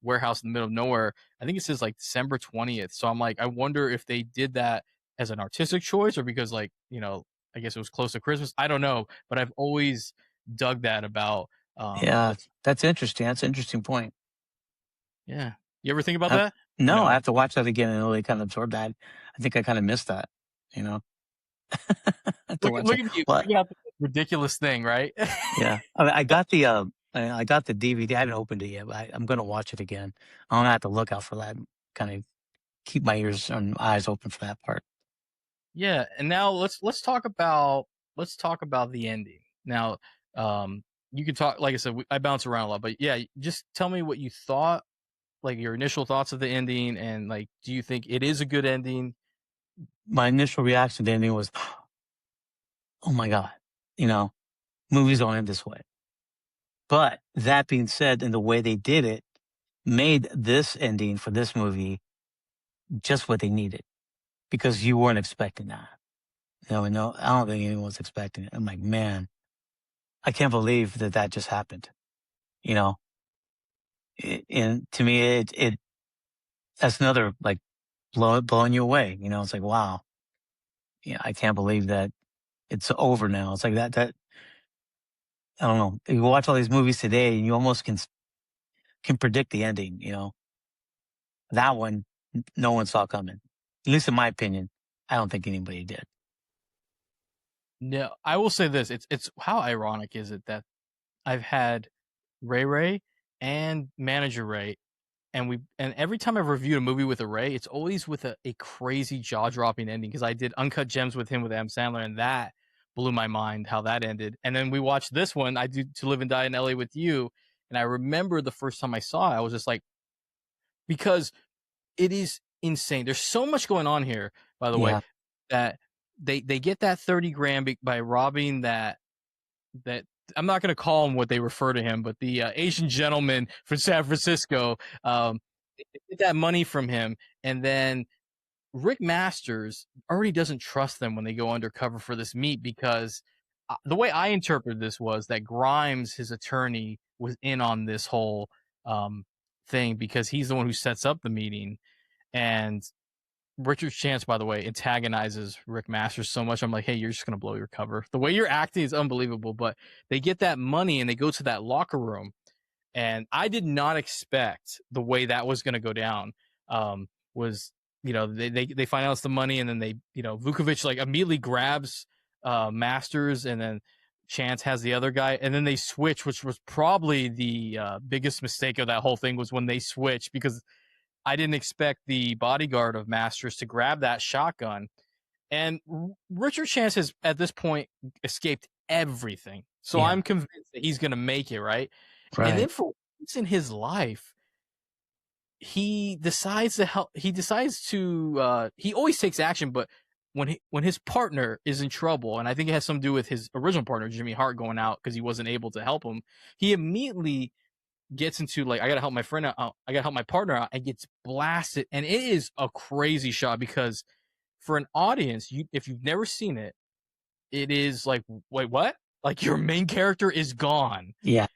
Speaker 1: warehouse in the middle of nowhere, I think it says like December 20th. So I'm like, I wonder if they did that as an artistic choice or because, like, I guess it was close to Christmas. I don't know. But I've always dug that about
Speaker 2: Yeah,
Speaker 1: the
Speaker 2: that's interesting. That's an interesting point.
Speaker 1: yeah. You ever think about
Speaker 2: I,
Speaker 1: that? Or
Speaker 2: no, I
Speaker 1: no?
Speaker 2: have to watch that again and really kind of absorb that. I think I kind of missed that. You know, I have to watch
Speaker 1: Look
Speaker 2: that.
Speaker 1: at you
Speaker 2: Well,
Speaker 1: bringing out the ridiculous thing, right?
Speaker 2: yeah, I got the I got the DVD. I haven't opened it yet, but I'm going to watch it again. I'm gonna have to look out for that. Kind of keep my ears and eyes open for that part.
Speaker 1: Yeah, and now let's talk about the ending. Now, you can talk. Like I said, I bounce around a lot, but yeah, just tell me what you thought, like your initial thoughts of the ending, and like, do you think it is a good ending?
Speaker 2: My initial reaction to the ending was, "Oh my god!" You know, movies don't end this way. But that being said, and the way they did it made this ending for this movie just what they needed because you weren't expecting that. No, I don't think anyone was expecting it. I'm like, man, I can't believe that that just happened. You know, and to me, it that's another like blowing you away. You know, it's like, wow, yeah, I can't believe that it's over now. It's like that. I don't know. You watch all these movies today, and you almost can predict the ending. You know, that one, no one saw coming. At least in my opinion, I don't think anybody did.
Speaker 1: No, I will say this: it's how ironic is it that I've had Ray Ray and Manager Ray, and every time I've reviewed a movie with a Ray, it's always with a crazy jaw dropping ending because I did Uncut Gems with him with Adam Sandler, and that blew my mind how that ended. And then we watched this one, I do To Live and Die in LA with You, and I remember the first time I saw it, I was just like, because it is insane. There's so much going on here, by the way,
Speaker 2: Yeah,
Speaker 1: that they get that 30 grand by robbing that I'm not going to call him what they refer to him, but the Asian gentleman from San Francisco, they get that money from him, and then Rick Masters already doesn't trust them when they go undercover for this meet because the way I interpreted this was that Grimes, his attorney, was in on this whole thing because he's the one who sets up the meeting. And Richard Chance, by the way, antagonizes Rick Masters so much. I'm like, hey, you're just gonna blow your cover. The way you're acting is unbelievable. But they get that money and they go to that locker room, and I did not expect the way that was gonna go down. Was they find out it's the money, and then they Vukovic like immediately grabs Masters, and then Chance has the other guy, and then they switch, which was probably the biggest mistake of that whole thing was when they switch because I didn't expect the bodyguard of Masters to grab that shotgun. And Richard Chance has, at this point, escaped everything. So
Speaker 2: yeah,
Speaker 1: I'm convinced that he's going to make it, right? And
Speaker 2: right.
Speaker 1: then for once in his life, he decides to help. He decides to. He always takes action, but when his partner is in trouble, and I think it has something to do with his original partner Jimmy Hart going out because he wasn't able to help him, he immediately gets into like, I gotta help my friend out, I gotta help my partner out, and gets blasted. And it is a crazy shot because for an audience, if you've never seen it, it is like, wait, what? Like your main character is gone,
Speaker 2: Yeah.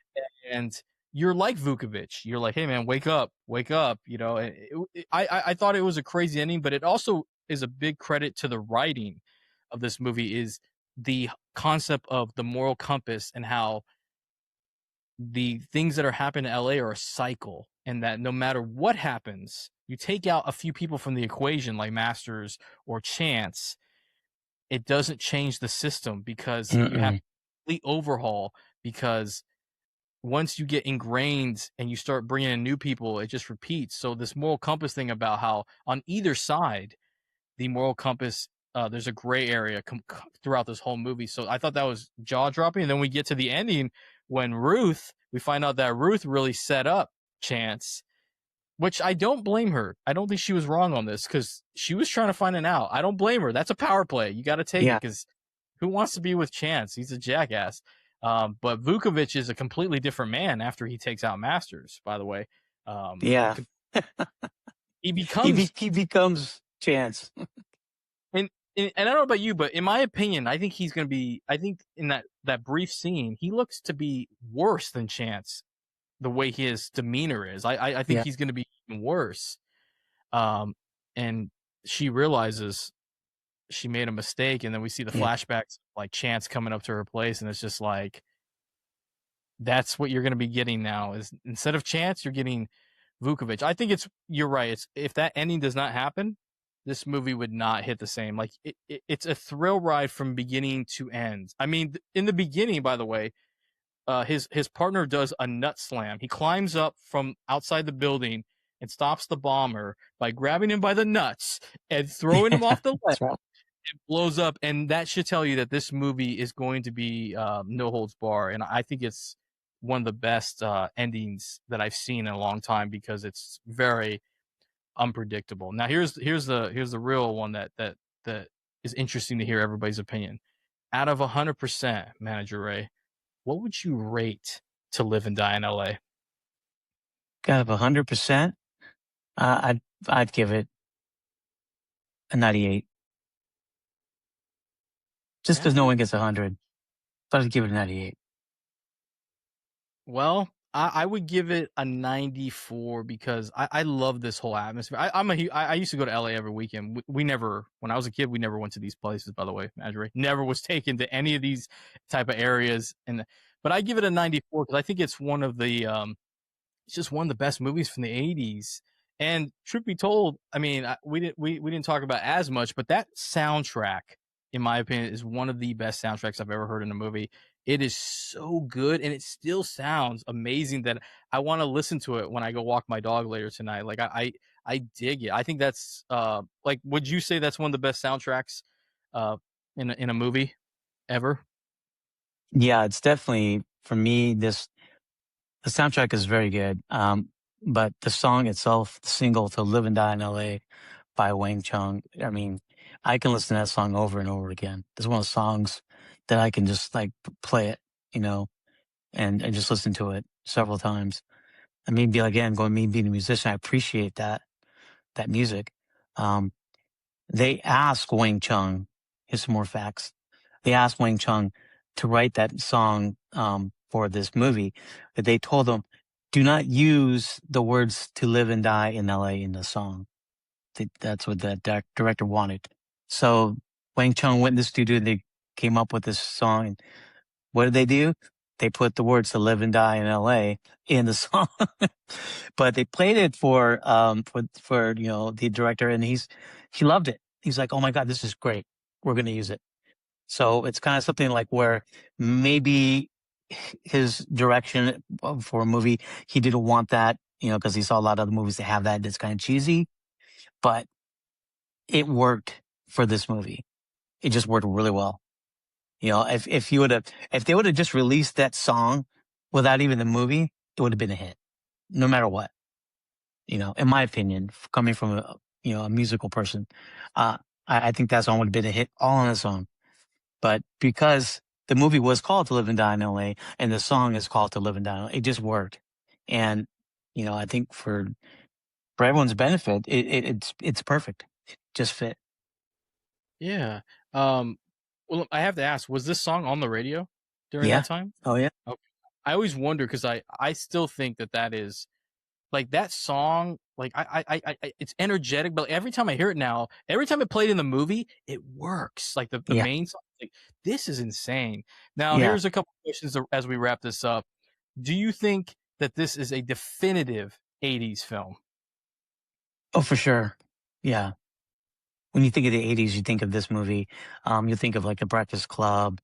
Speaker 1: and you're like Vukovic. You're like, hey man, wake up, you know. And I thought it was a crazy ending, but it also is a big credit to the writing of this movie, is the concept of the moral compass and how the things that are happening in LA are a cycle, and that no matter what happens, you take out a few people from the equation like Masters or Chance, it doesn't change the system because you have
Speaker 2: Mm-mm.
Speaker 1: to complete overhaul, because once you get ingrained and you start bringing in new people, it just repeats. So this moral compass thing about how on either side, the moral compass, there's a gray area throughout this whole movie. So I thought that was jaw dropping. And then we get to the ending when we find out that Ruth really set up Chance, which I don't blame her. I don't think she was wrong on this because she was trying to find an out. I don't blame her. That's a power play. You got to take it
Speaker 2: Yeah.
Speaker 1: because who wants to be with Chance? He's a jackass. But Vukovic is a completely different man after he takes out Masters, by the way.
Speaker 2: Yeah.
Speaker 1: He becomes,
Speaker 2: He becomes Chance.
Speaker 1: and I don't know about you, but in my opinion, I think he's going to be, I think in that brief scene, he looks to be worse than Chance, the way his demeanor is. I think
Speaker 2: Yeah.
Speaker 1: he's going to be even worse. And she realizes she made a mistake, and then we see the
Speaker 2: Yeah.
Speaker 1: flashbacks like Chance coming up to her place, and it's just like, that's what you're going to be getting now, is instead of Chance, you're getting Vukovic. I think you're right. If that ending does not happen, this movie would not hit the same. Like it's a thrill ride from beginning to end. I mean, in the beginning, by the way, his partner does a nut slam. He climbs up from outside the building and stops the bomber by grabbing him by the nuts and throwing him off the ledge.
Speaker 2: That's right.
Speaker 1: It blows up, and that should tell you that this movie is going to be no holds bar. And I think it's one of the best endings that I've seen in a long time because it's very unpredictable. Now here's the real one that is interesting to hear everybody's opinion. Out of 100%, Manager Ray, what would you rate To Live and Die in LA?
Speaker 2: Out of 100%, I'd give it a 98. Just because no one gets 100, but I'd give it a 98.
Speaker 1: Well, I would give it a 94 because I love this whole atmosphere. I used to go to LA every weekend. We never, when I was a kid, we never went to these places, by the way, Manager Ray. Never was taken to any of these type of areas. But I give it a 94 because I think it's one of the it's just one of the best movies from the 80s. And truth be told, I mean, we didn't talk about as much, but that soundtrack, in my opinion, is one of the best soundtracks I've ever heard in a movie. It is so good, and it still sounds amazing that I want to listen to it when I go walk my dog later tonight. Like I dig it. I think that's like, would you say that's one of the best soundtracks in a movie ever?
Speaker 2: Yeah, it's definitely, for me, the soundtrack is very good. But the song itself, the single To Live and Die in LA by Wang Chung, I mean, I can listen to that song over and over again. It's one of the songs that I can just like play it, and just listen to it several times. I mean, me being a musician, I appreciate that music. Um, they asked Wang Chung, here's some more facts. They asked Wang Chung to write that song for this movie, but they told him, do not use the words To Live and Die in LA in the song. That's what the director wanted. So Wang Chung went in the studio and they came up with this song. And what did they do? They put the words To Live and Die in LA in the song. But they played it for the director, and he loved it. He's like, oh my God, this is great. We're going to use it. So it's kind of something like where maybe his direction for a movie, he didn't want that, because he saw a lot of other movies that have that. That's kind of cheesy, but it worked for this movie. It just worked really well. If they would have just released that song without even the movie, it would have been a hit, no matter what. in my opinion, coming from a musical person, I think that song would have been a hit all on its own. But because the movie was called To Live and Die in LA and the song is called To Live and Die in LA, it just worked. And, I think for everyone's benefit, it's perfect. It just fit.
Speaker 1: Yeah. Well, I have to ask, was this song on the radio during
Speaker 2: Yeah.
Speaker 1: that time?
Speaker 2: Oh yeah.
Speaker 1: Okay. I always wonder because I still think that is like that song. Like it's energetic, but every time I hear it now, every time it played in the movie, it works. Like the
Speaker 2: Yeah.
Speaker 1: main song, like this is insane. Now,
Speaker 2: Yeah.
Speaker 1: here's a couple questions as we wrap this up. Do you think that this is a definitive '80s film?
Speaker 2: Oh, for sure. Yeah. When you think of the '80s, you think of this movie. You think of like The Breakfast Club,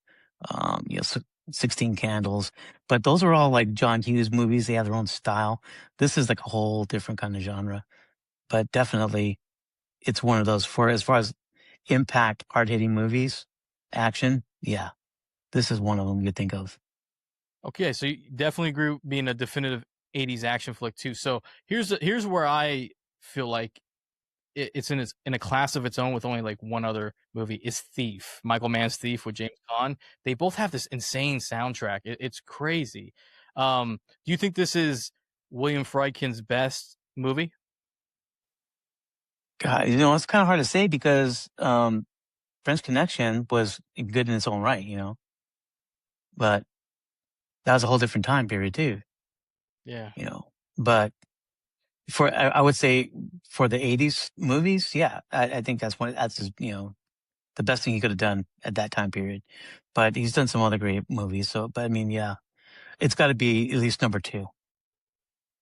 Speaker 2: 16 Candles. But those are all like John Hughes movies. They have their own style. This is like a whole different kind of genre. But definitely, it's one of those for as far as impact, hard hitting movies, action. Yeah, this is one of them you think of.
Speaker 1: Okay, so you definitely agree with being a definitive '80s action flick too. So here's where I feel like it's in a class of its own with only like one other movie is Thief. Michael Mann's Thief with James Caan. They both have this insane soundtrack. It's crazy. Do you think this is William Friedkin's best movie?
Speaker 2: God, it's kind of hard to say because French Connection was good in its own right, but that was a whole different time period too,
Speaker 1: Yeah.
Speaker 2: But I would say for the '80s movies, yeah, I think that's his, the best thing he could have done at that time period. But he's done some other great movies. So, but I mean, yeah, it's got to be at least number two,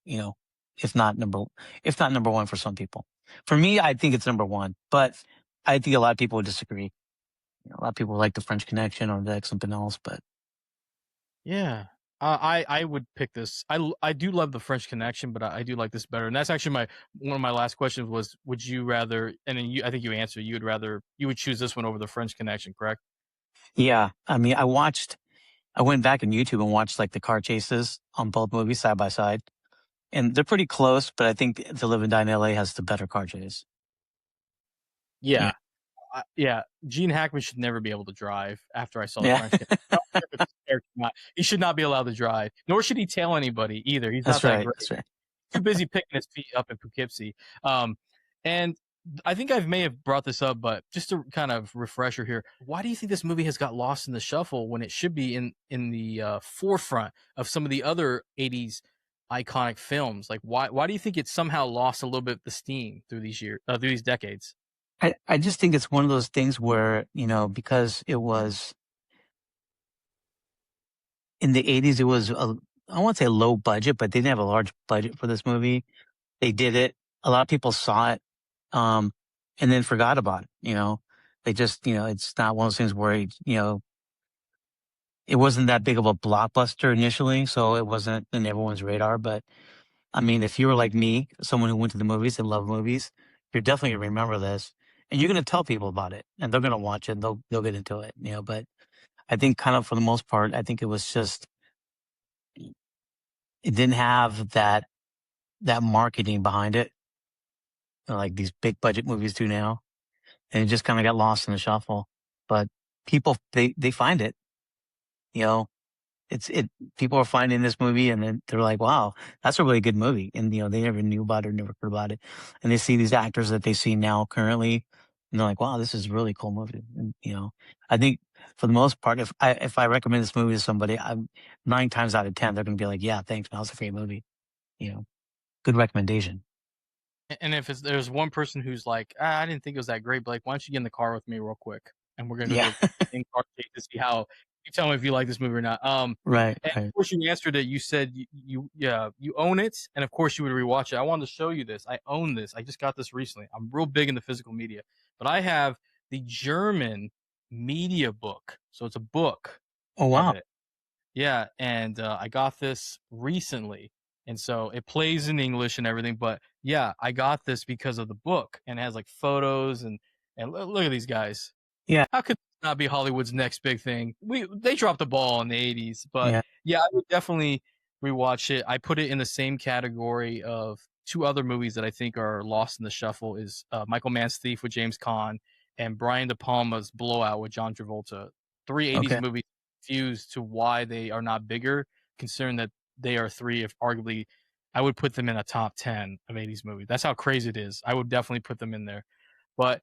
Speaker 2: you know, if not number, if not number one for some people. For me, I think it's number one, but I think a lot of people would disagree. A lot of people like the French Connection or like something else, but
Speaker 1: Yeah. I would pick this. I do love the French Connection, but I do like this better. And that's actually one of my last questions was, would you rather? And then I think you answered. You would choose this one over the French Connection, correct?
Speaker 2: yeah, I mean, I went back on YouTube and watched like the car chases on both movies side by side, and they're pretty close. But I think To Live and Die in LA has the better car chase. Yeah,
Speaker 1: Yeah. Yeah, Gene Hackman should never be able to drive after I saw the
Speaker 2: yeah,
Speaker 1: French Connection. I don't care if it's his character or not. He should not be allowed to drive, nor should he tell anybody either. He's not
Speaker 2: that's
Speaker 1: that
Speaker 2: right.
Speaker 1: great.
Speaker 2: That's right.
Speaker 1: Too busy picking his feet up in Poughkeepsie. And I think I may have brought this up, but just a kind of refresher here. Why do you think this movie has got lost in the shuffle when it should be in the forefront of some of the other '80s iconic films? Like, why do you think it somehow lost a little bit of the steam through through these decades?
Speaker 2: I just think it's one of those things where, because it was in the '80s, it was, I won't say low budget, but they didn't have a large budget for this movie. They did it. A lot of people saw it, um, and then forgot about it. They just, it's not one of those things where, it wasn't that big of a blockbuster initially. So it wasn't in everyone's radar. But I mean, if you were like me, someone who went to the movies and loved movies, you're definitely going to remember this and you're going to tell people about it and they're going to watch it. And they'll get into it, but I think kind of for the most part, I think it was just, it didn't have that marketing behind it, like these big budget movies do now. And it just kind of got lost in the shuffle, but people, they find it, you know, people are finding this movie and then they're like, wow, that's a really good movie. And, they never knew about it or never heard about it. And they see these actors that they see now currently and they're like, wow, this is a really cool movie. And, I think for the most part, if I recommend this movie to somebody, I'm 9 times out of 10, they're going to be like, yeah, thanks, man. That was a great movie. Good recommendation.
Speaker 1: And if there's one person who's like, I didn't think it was that great, but like, why don't you get in the car with me real quick, and we're gonna go
Speaker 2: Yeah.
Speaker 1: do a in-car date to see how you tell me if you like this movie or not.
Speaker 2: Right.
Speaker 1: And
Speaker 2: Right.
Speaker 1: of course you answered it. You said you own it, and of course you would rewatch it. I wanted to show you this. I own this. I just got this recently. I'm real big into physical media, but I have the German media book, so it's a book
Speaker 2: Oh,
Speaker 1: of
Speaker 2: wow.
Speaker 1: it. Yeah, and I got this recently, and so it plays in English and everything. But yeah, I got this because of the book, and it has like photos and look at these guys.
Speaker 2: Yeah.
Speaker 1: How could this not be Hollywood's next big thing? They dropped the ball in the '80s, but
Speaker 2: Yeah.
Speaker 1: yeah, I would definitely rewatch it. I put it in the same category of two other movies that I think are lost in the shuffle is Michael Mann's Thief with James Caan and Brian De Palma's Blowout with John Travolta. Three 80s
Speaker 2: Okay.
Speaker 1: movies fused to why they are not bigger, considering that they are three, if arguably, I would put them in a top 10 of 80s movies. That's how crazy it is. I would definitely put them in there. But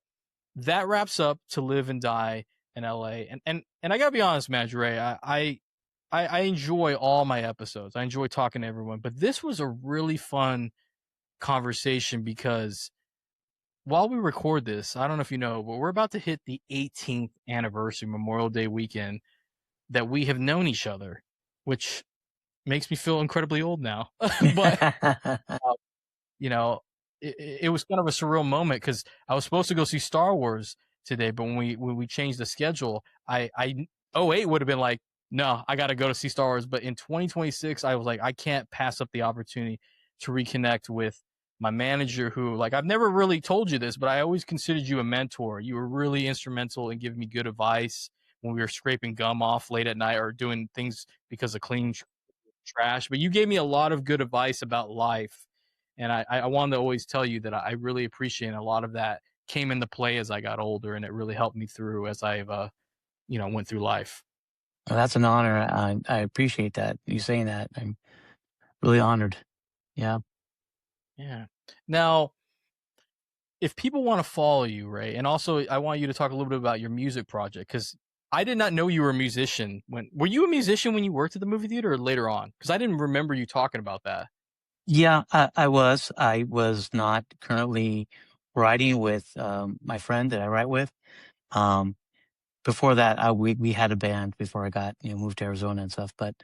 Speaker 1: that wraps up To Live and Die in LA. And I gotta be honest, Madre, I enjoy all my episodes. I enjoy talking to everyone, but this was a really fun conversation because while we record this, I don't know if you know, but we're about to hit the 18th anniversary Memorial Day weekend that we have known each other, which makes me feel incredibly old now. But you know, it was kind of a surreal moment because I was supposed to go see Star Wars today, but when we changed the schedule, I 08 would have been like, no, I got to go to see Star Wars. But in 2026, I was like, I can't pass up the opportunity to reconnect with my manager, who, like, I've never really told you this, but I always considered you a mentor. You were really instrumental in giving me good advice when we were scraping gum off late at night or doing things because of clean trash. But you gave me a lot of good advice about life. And I wanted to always tell you that I really appreciate a lot of that came into play as I got older, and it really helped me through as I've, went through life.
Speaker 2: Well, that's an honor. I appreciate that, you saying that. I'm really honored. Yeah.
Speaker 1: Yeah. Now, if people want to follow you, Ray, and also I want you to talk a little bit about your music project, because I did not know you were a musician. Were you a musician when you worked at the movie theater or later on? Because I didn't remember you talking about that.
Speaker 2: Yeah, I was. I was not currently writing with my friend that I write with. Um, Before that, we had a band before I got moved to Arizona and stuff. But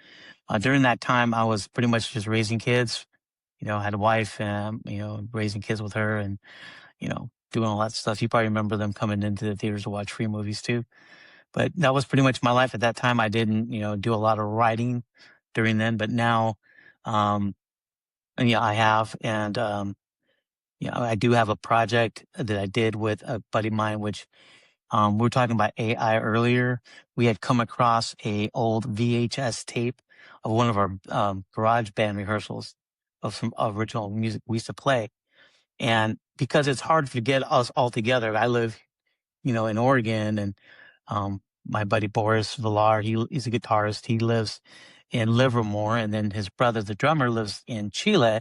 Speaker 2: during that time, I was pretty much just raising kids. I had a wife, and raising kids with her, and doing all that stuff. You probably remember them coming into the theaters to watch free movies too. But that was pretty much my life at that time. I didn't do a lot of writing during then, but now, um, and yeah, I have, and I do have a project that I did with a buddy of mine, which we were talking about AI earlier. We had come across a old VHS tape of one of our garage band rehearsals of some original music we used to play. And because it's hard to get us all together, I live, in Oregon, and my buddy Boris Villar, he's a guitarist. He lives in Livermore, and then his brother, the drummer, lives in Chile,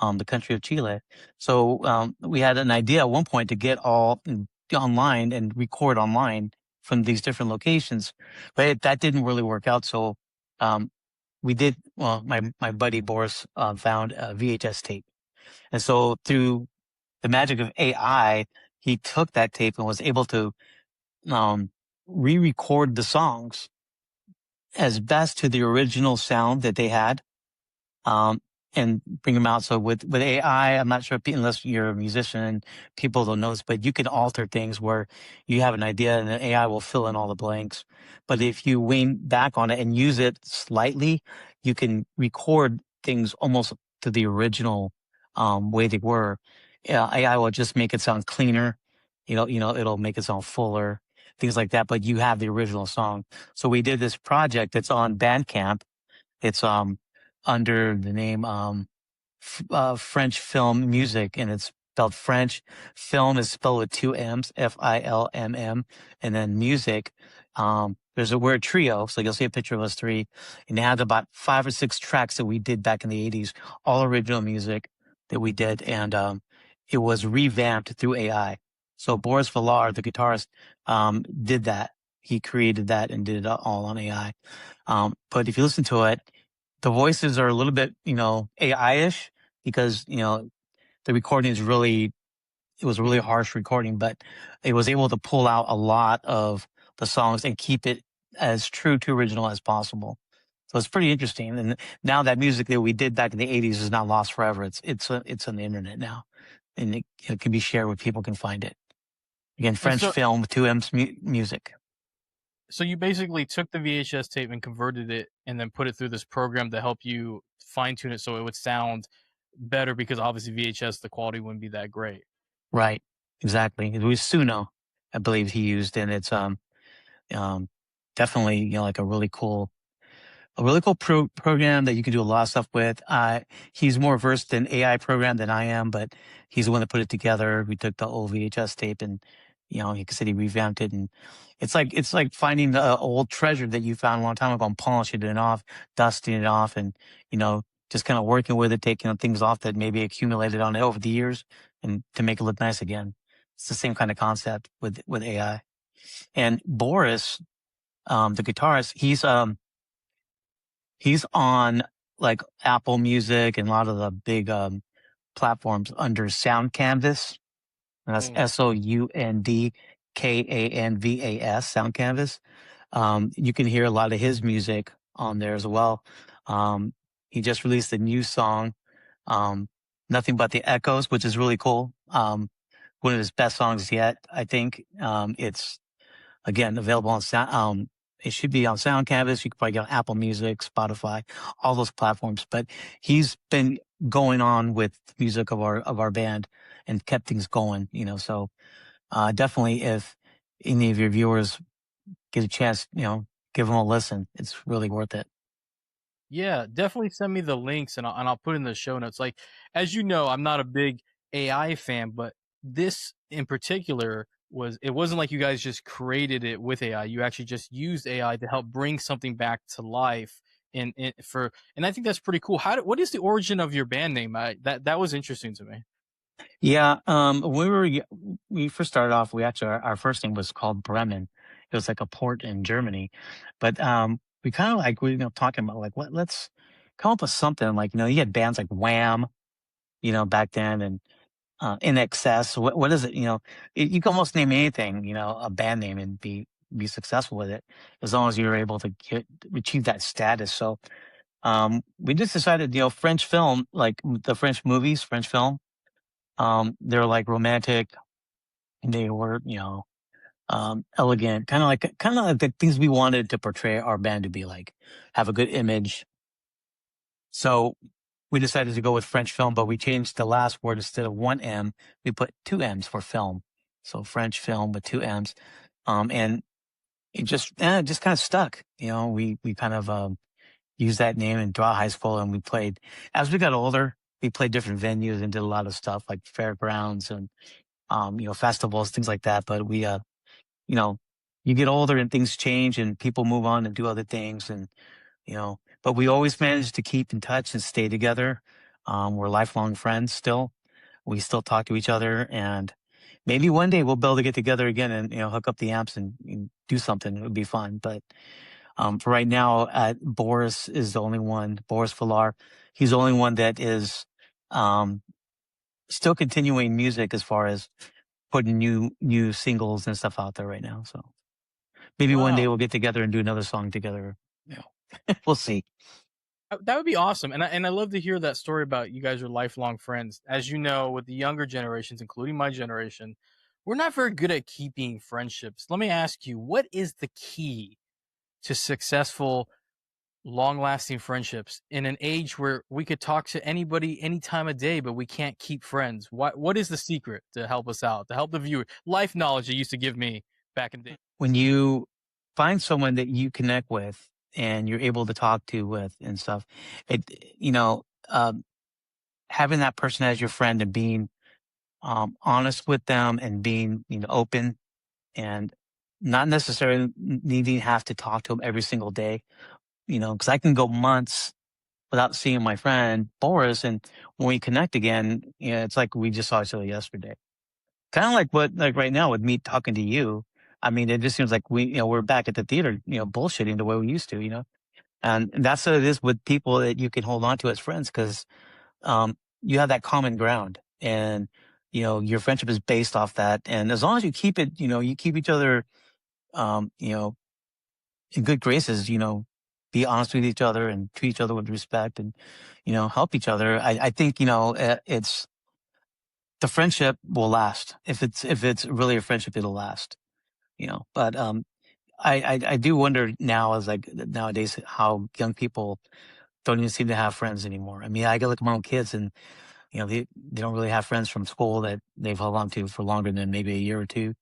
Speaker 2: the country of Chile. So we had an idea at one point to get all online and record online from these different locations, but that didn't really work out. So um, we did. Well, my buddy Boris found a VHS tape, and so through the magic of AI, he took that tape and was able to um, re-record the songs as best to the original sound that they had. Um, and bring them out. So with AI, I'm not sure if, unless you're a musician, people don't know this, but you can alter things where you have an idea and the AI will fill in all the blanks. But if you lean back on it and use it slightly, you can record things almost to the original way they were. AI will just make it sound cleaner. It'll make it sound fuller, things like that. But you have the original song. So we did this project that's on Bandcamp. It's under the name French Film Music, and it's spelled French. Film is spelled with two M's, FILMM, and then music. There's a word trio, so you'll see a picture of us three, and it had about 5 or 6 tracks that we did back in the 80s, all original music that we did, and it was revamped through AI. So Boris Villar, the guitarist, did that. He created that and did it all on AI. But if you listen to it, the voices are a little bit, AI-ish, because, the recording it was a really harsh recording, but it was able to pull out a lot of the songs and keep it as true to original as possible. So it's pretty interesting. And now that music that we did back in the 80s is not lost forever. It's on the internet now, and it can be shared where people can find it. Again,
Speaker 1: And
Speaker 2: French Film, 2M's music.
Speaker 1: so you basically took the VHS tape and converted it and then put it through this program to help you fine tune it so it would sound better, because obviously VHS, the quality wouldn't be that great.
Speaker 2: Right. Exactly. It was Suno, I believe he used, and it's um definitely like a really cool a really cool program that you can do a lot of stuff with. He's more versed in AI program than I am, but he's the one that put it together. We took the old VHS tape and, he said he revamped it, and it's like finding the old treasure that you found a long time ago and polishing it off, dusting it off, and just kind of working with it, taking things off that maybe accumulated on it over the years, and to make it look nice again. It's the same kind of concept with AI. And Boris, the guitarist, he's on like Apple Music and a lot of the big platforms under Sound Canvas. And that's SOUNDKANVAS, Sound Canvas. You can hear a lot of his music on there as well. He just released a new song, Nothing But the Echoes, which is really cool. One of his best songs yet, I think. It's again available on Sound. It should be on Sound Canvas. You can probably get on Apple Music, Spotify, all those platforms. But he's been going on with the music of our band and kept things going. So definitely, if any of your viewers get a chance, give them a listen. It's really worth it.
Speaker 1: Yeah, definitely send me the links and I'll put in the show notes. Like, as you know, I'm not a big AI fan, but this in particular it wasn't like you guys just created it with AI. You actually just used AI to help bring something back to life. And I think that's pretty cool. What is the origin of your band name? That was interesting to me.
Speaker 2: Yeah, when we first started off, we actually our first name was called Bremen. It was like a port in Germany, but we kind of like talking about like let's come up with something like you had bands like Wham, back then, and In Excess. What is it? You can almost name anything, a band name, and be successful with it as long as you're able to achieve that status. So we just decided, French film, like the French movies, French film. They're like romantic. They were, elegant, kind of like the things we wanted to portray our band to be like, have a good image. So we decided to go with French film, but we changed the last word. Instead of one M, we put two M's for film. So French film with two M's. And it just kind of stuck. We kind of used that name in throughout high school, and as we got older, we played different venues and did a lot of stuff like fairgrounds and festivals, things like that. But you get older and things change and people move on and do other things. And, but we always managed to keep in touch and stay together. We're lifelong friends still. We still talk to each other, and maybe one day we'll be able to get together again and, hook up the amps and do something. It would be fun. But, for right now, Boris is the only one, Boris Villar. He's the only one that is, still continuing music as far as putting new singles and stuff out there right now. So maybe one day we'll get together and do another song together. We'll see.
Speaker 1: That would be awesome. And I love to hear that story about you guys are lifelong friends. As you know, with the younger generations, including my generation, we're not very good at keeping friendships. Let me ask you, what is the key to successful, long-lasting friendships in an age where we could talk to anybody any time of day, but we can't keep friends? What is the secret to help us out, to help the viewer? Life knowledge it used to give me back in the day.
Speaker 2: When you find someone that you connect with and you're able to talk to with and stuff, having that person as your friend and being honest with them and being open, and not necessarily needing to have to talk to them every single day, because I can go months without seeing my friend Boris, and when we connect again, it's like we just saw each other yesterday. Kind of like right now with me talking to you. I mean, it just seems like we're back at the theater, bullshitting the way we used to, and that's what it is with people that you can hold on to as friends, because you have that common ground, and your friendship is based off that. And as long as you keep it, you keep each other, in good graces, be honest with each other and treat each other with respect, and help each other. I think it's the friendship will last. If it's really a friendship, it'll last. But I do wonder now, as like nowadays, how young people don't even seem to have friends anymore. I mean, I look at my own kids, and they don't really have friends from school that they've held on to for longer than maybe a year or two,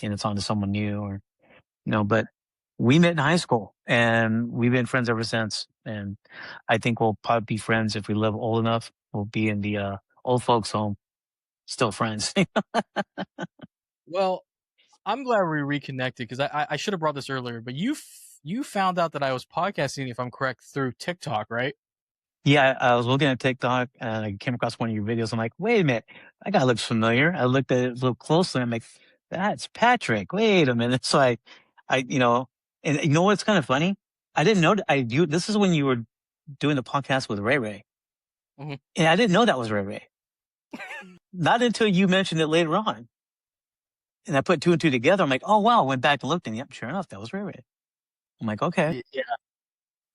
Speaker 2: and it's on to someone new, or but we met in high school and we've been friends ever since. And I think we'll probably be friends if we live old enough. We'll be in the old folks' home, still friends.
Speaker 1: Well, I'm glad we reconnected because I should have brought this earlier, but you found out that I was podcasting, if I'm correct, through TikTok, right?
Speaker 2: Yeah, I was looking at TikTok and I came across one of your videos. I'm like, wait a minute, that guy looks familiar. I looked at it a little closely. I'm like, that's Patrick. Wait a minute. So and you know what's kind of funny? I didn't know that this is when you were doing the podcast with Ray Ray.
Speaker 1: Mhm.
Speaker 2: And I didn't know that was Ray Ray. Not until you mentioned it later on. And I put two and two together. I'm like, oh, wow. Went back and looked and yep, sure enough, that was Ray Ray. I'm like, okay.
Speaker 1: Yeah,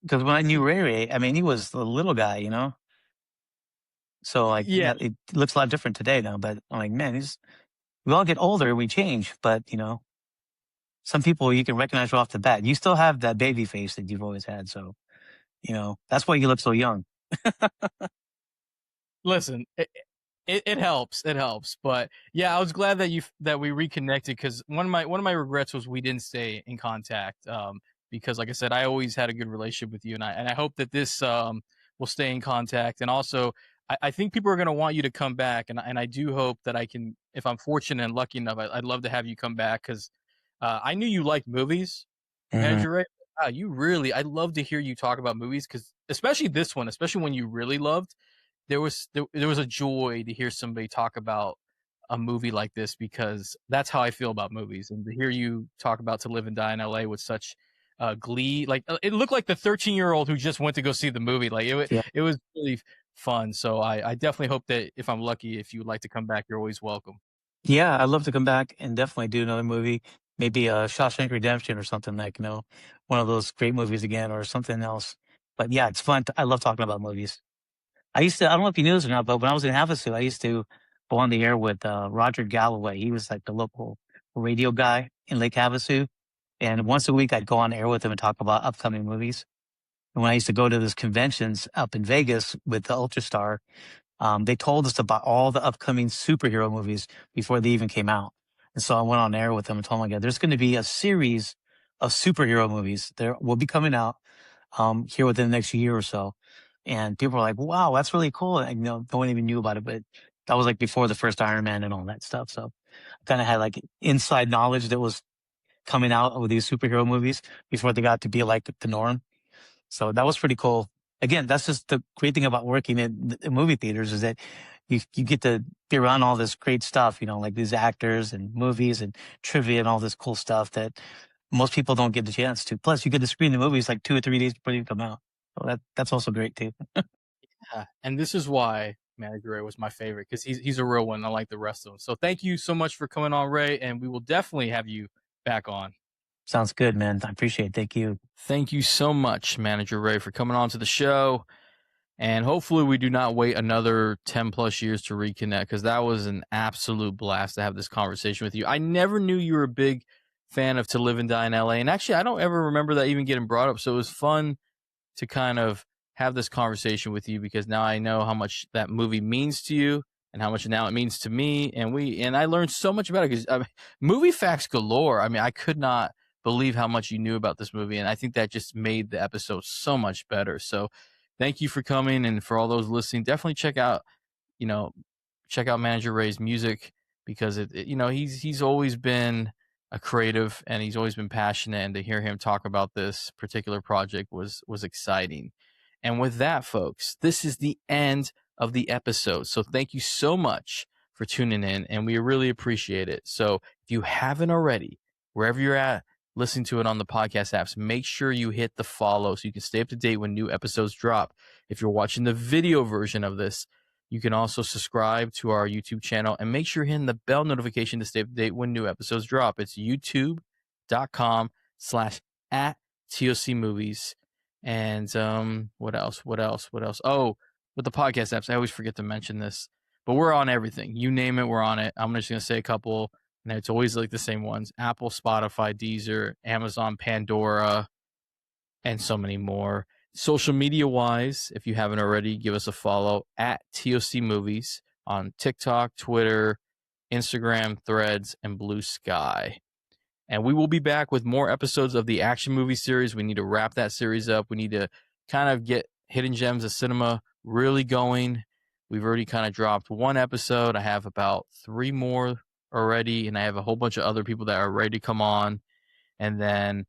Speaker 2: Because when I knew Ray Ray, I mean, he was the little guy, So like,
Speaker 1: yeah.
Speaker 2: it looks a lot different today now, but I'm like, man, we all get older, we change, but some people you can recognize right off the bat. You still have that baby face that you've always had. So, that's why you look so young.
Speaker 1: Listen, it helps. It helps. But yeah, I was glad that we reconnected because one of my regrets was we didn't stay in contact. Because like I said, I always had a good relationship with you, and I hope that this will stay in contact. And also, I think people are going to want you to come back, and I do hope that I can, if I'm fortunate and lucky enough, I'd love to have you come back because I knew you liked movies,
Speaker 2: Hmm.
Speaker 1: Manager Ray. I'd love to hear you talk about movies because especially this one, especially one you really loved there was a joy to hear somebody talk about a movie like this because that's how I feel about movies. And to hear you talk about To Live and Die in LA with such glee, like it looked like the 13-year-old who just went to go see the movie. Like
Speaker 2: Yeah.
Speaker 1: it was really fun. So I definitely hope that if I'm lucky, if you would like to come back, you're always welcome.
Speaker 2: Yeah. I'd love to come back and definitely do another movie. Maybe Shawshank Redemption or something like, one of those great movies again or something else. But yeah, it's fun. I love talking about movies. I don't know if you knew this or not, but when I was in Havasu, I used to go on the air with Roger Galloway. He was like the local radio guy in Lake Havasu. And once a week, I'd go on air with him and talk about upcoming movies. And when I used to go to those conventions up in Vegas with the Ultrastar, they told us about all the upcoming superhero movies before they even came out. And so I went on air with them and told them, there's going to be a series of superhero movies. There will be coming out here within the next year or so. And people were like, wow, that's really cool. And, no one even knew about it, but that was like before the first Iron Man and all that stuff. So I kind of had like inside knowledge that was coming out with these superhero movies before they got to be like the norm. So that was pretty cool. Again, that's just the great thing about working in movie theaters is that you get to be around all this great stuff, like these actors and movies and trivia and all this cool stuff that most people don't get the chance to. Plus, you get to screen the movies like 2 or 3 days before they come out. So that's also great too.
Speaker 1: Yeah. And this is why Manager Ray was my favorite because he's a real one, unlike the rest of them. So thank you so much for coming on, Ray, and we will definitely have you back on.
Speaker 2: Sounds good, man. I appreciate it. Thank you.
Speaker 1: Thank you so much, Manager Ray, for coming on to the show. And hopefully we do not wait another 10 plus years to reconnect because that was an absolute blast to have this conversation with you. I never knew you were a big fan of To Live and Die in LA. And actually, I don't ever remember that even getting brought up. So it was fun to kind of have this conversation with you because now I know how much that movie means to you and how much now it means to me. And I learned so much about it because movie facts galore. I mean, I could not believe how much you knew about this movie. And I think that just made the episode so much better. So thank you for coming. And for all those listening, definitely you know, check out Manager Ray's music because he's always been a creative and he's always been passionate. And to hear him talk about this particular project was exciting. And with that, folks, this is the end of the episode. So thank you so much for tuning in, and we really appreciate it. So if you haven't already, wherever you're at, listening to it on the podcast apps, make sure you hit the follow so you can stay up to date when new episodes drop. If you're watching the video version of this, you can also subscribe to our YouTube channel and make sure you're hitting the bell notification to stay up to date when new episodes drop. It's youtube.com/@TOCMovies. And what else? Oh, with the podcast apps, I always forget to mention this, but we're on everything. You name it, we're on it. I'm just going to say a couple, and it's always like the same ones: Apple, Spotify, Deezer, Amazon, Pandora, and so many more. Social media wise, if you haven't already, give us a follow at TOCMovies on TikTok, Twitter, Instagram, Threads, and Blue Sky. And we will be back with more episodes of the action movie series. We need to wrap that series up. We need to kind of get Hidden Gems of Cinema really going. We've already kind of dropped one episode. I have about 3 more already, and I have a whole bunch of other people that are ready to come on. And then, if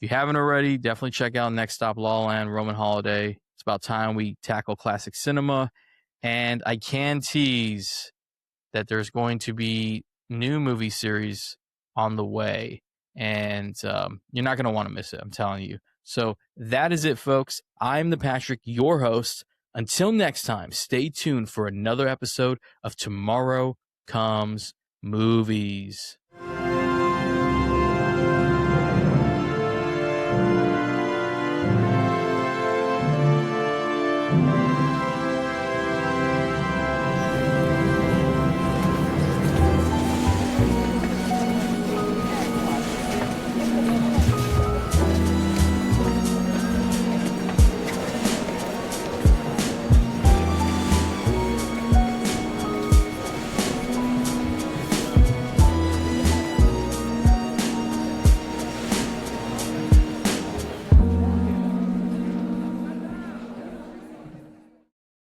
Speaker 1: you haven't already, definitely check out Next Stop La La Land, Roman Holiday. It's about time we tackle classic cinema. And I can tease that there's going to be new movie series on the way. And you're not going to want to miss it, I'm telling you. So that is it, folks. I'm the Patrick, your host. Until next time, stay tuned for another episode of Tomorrow Comes Movies.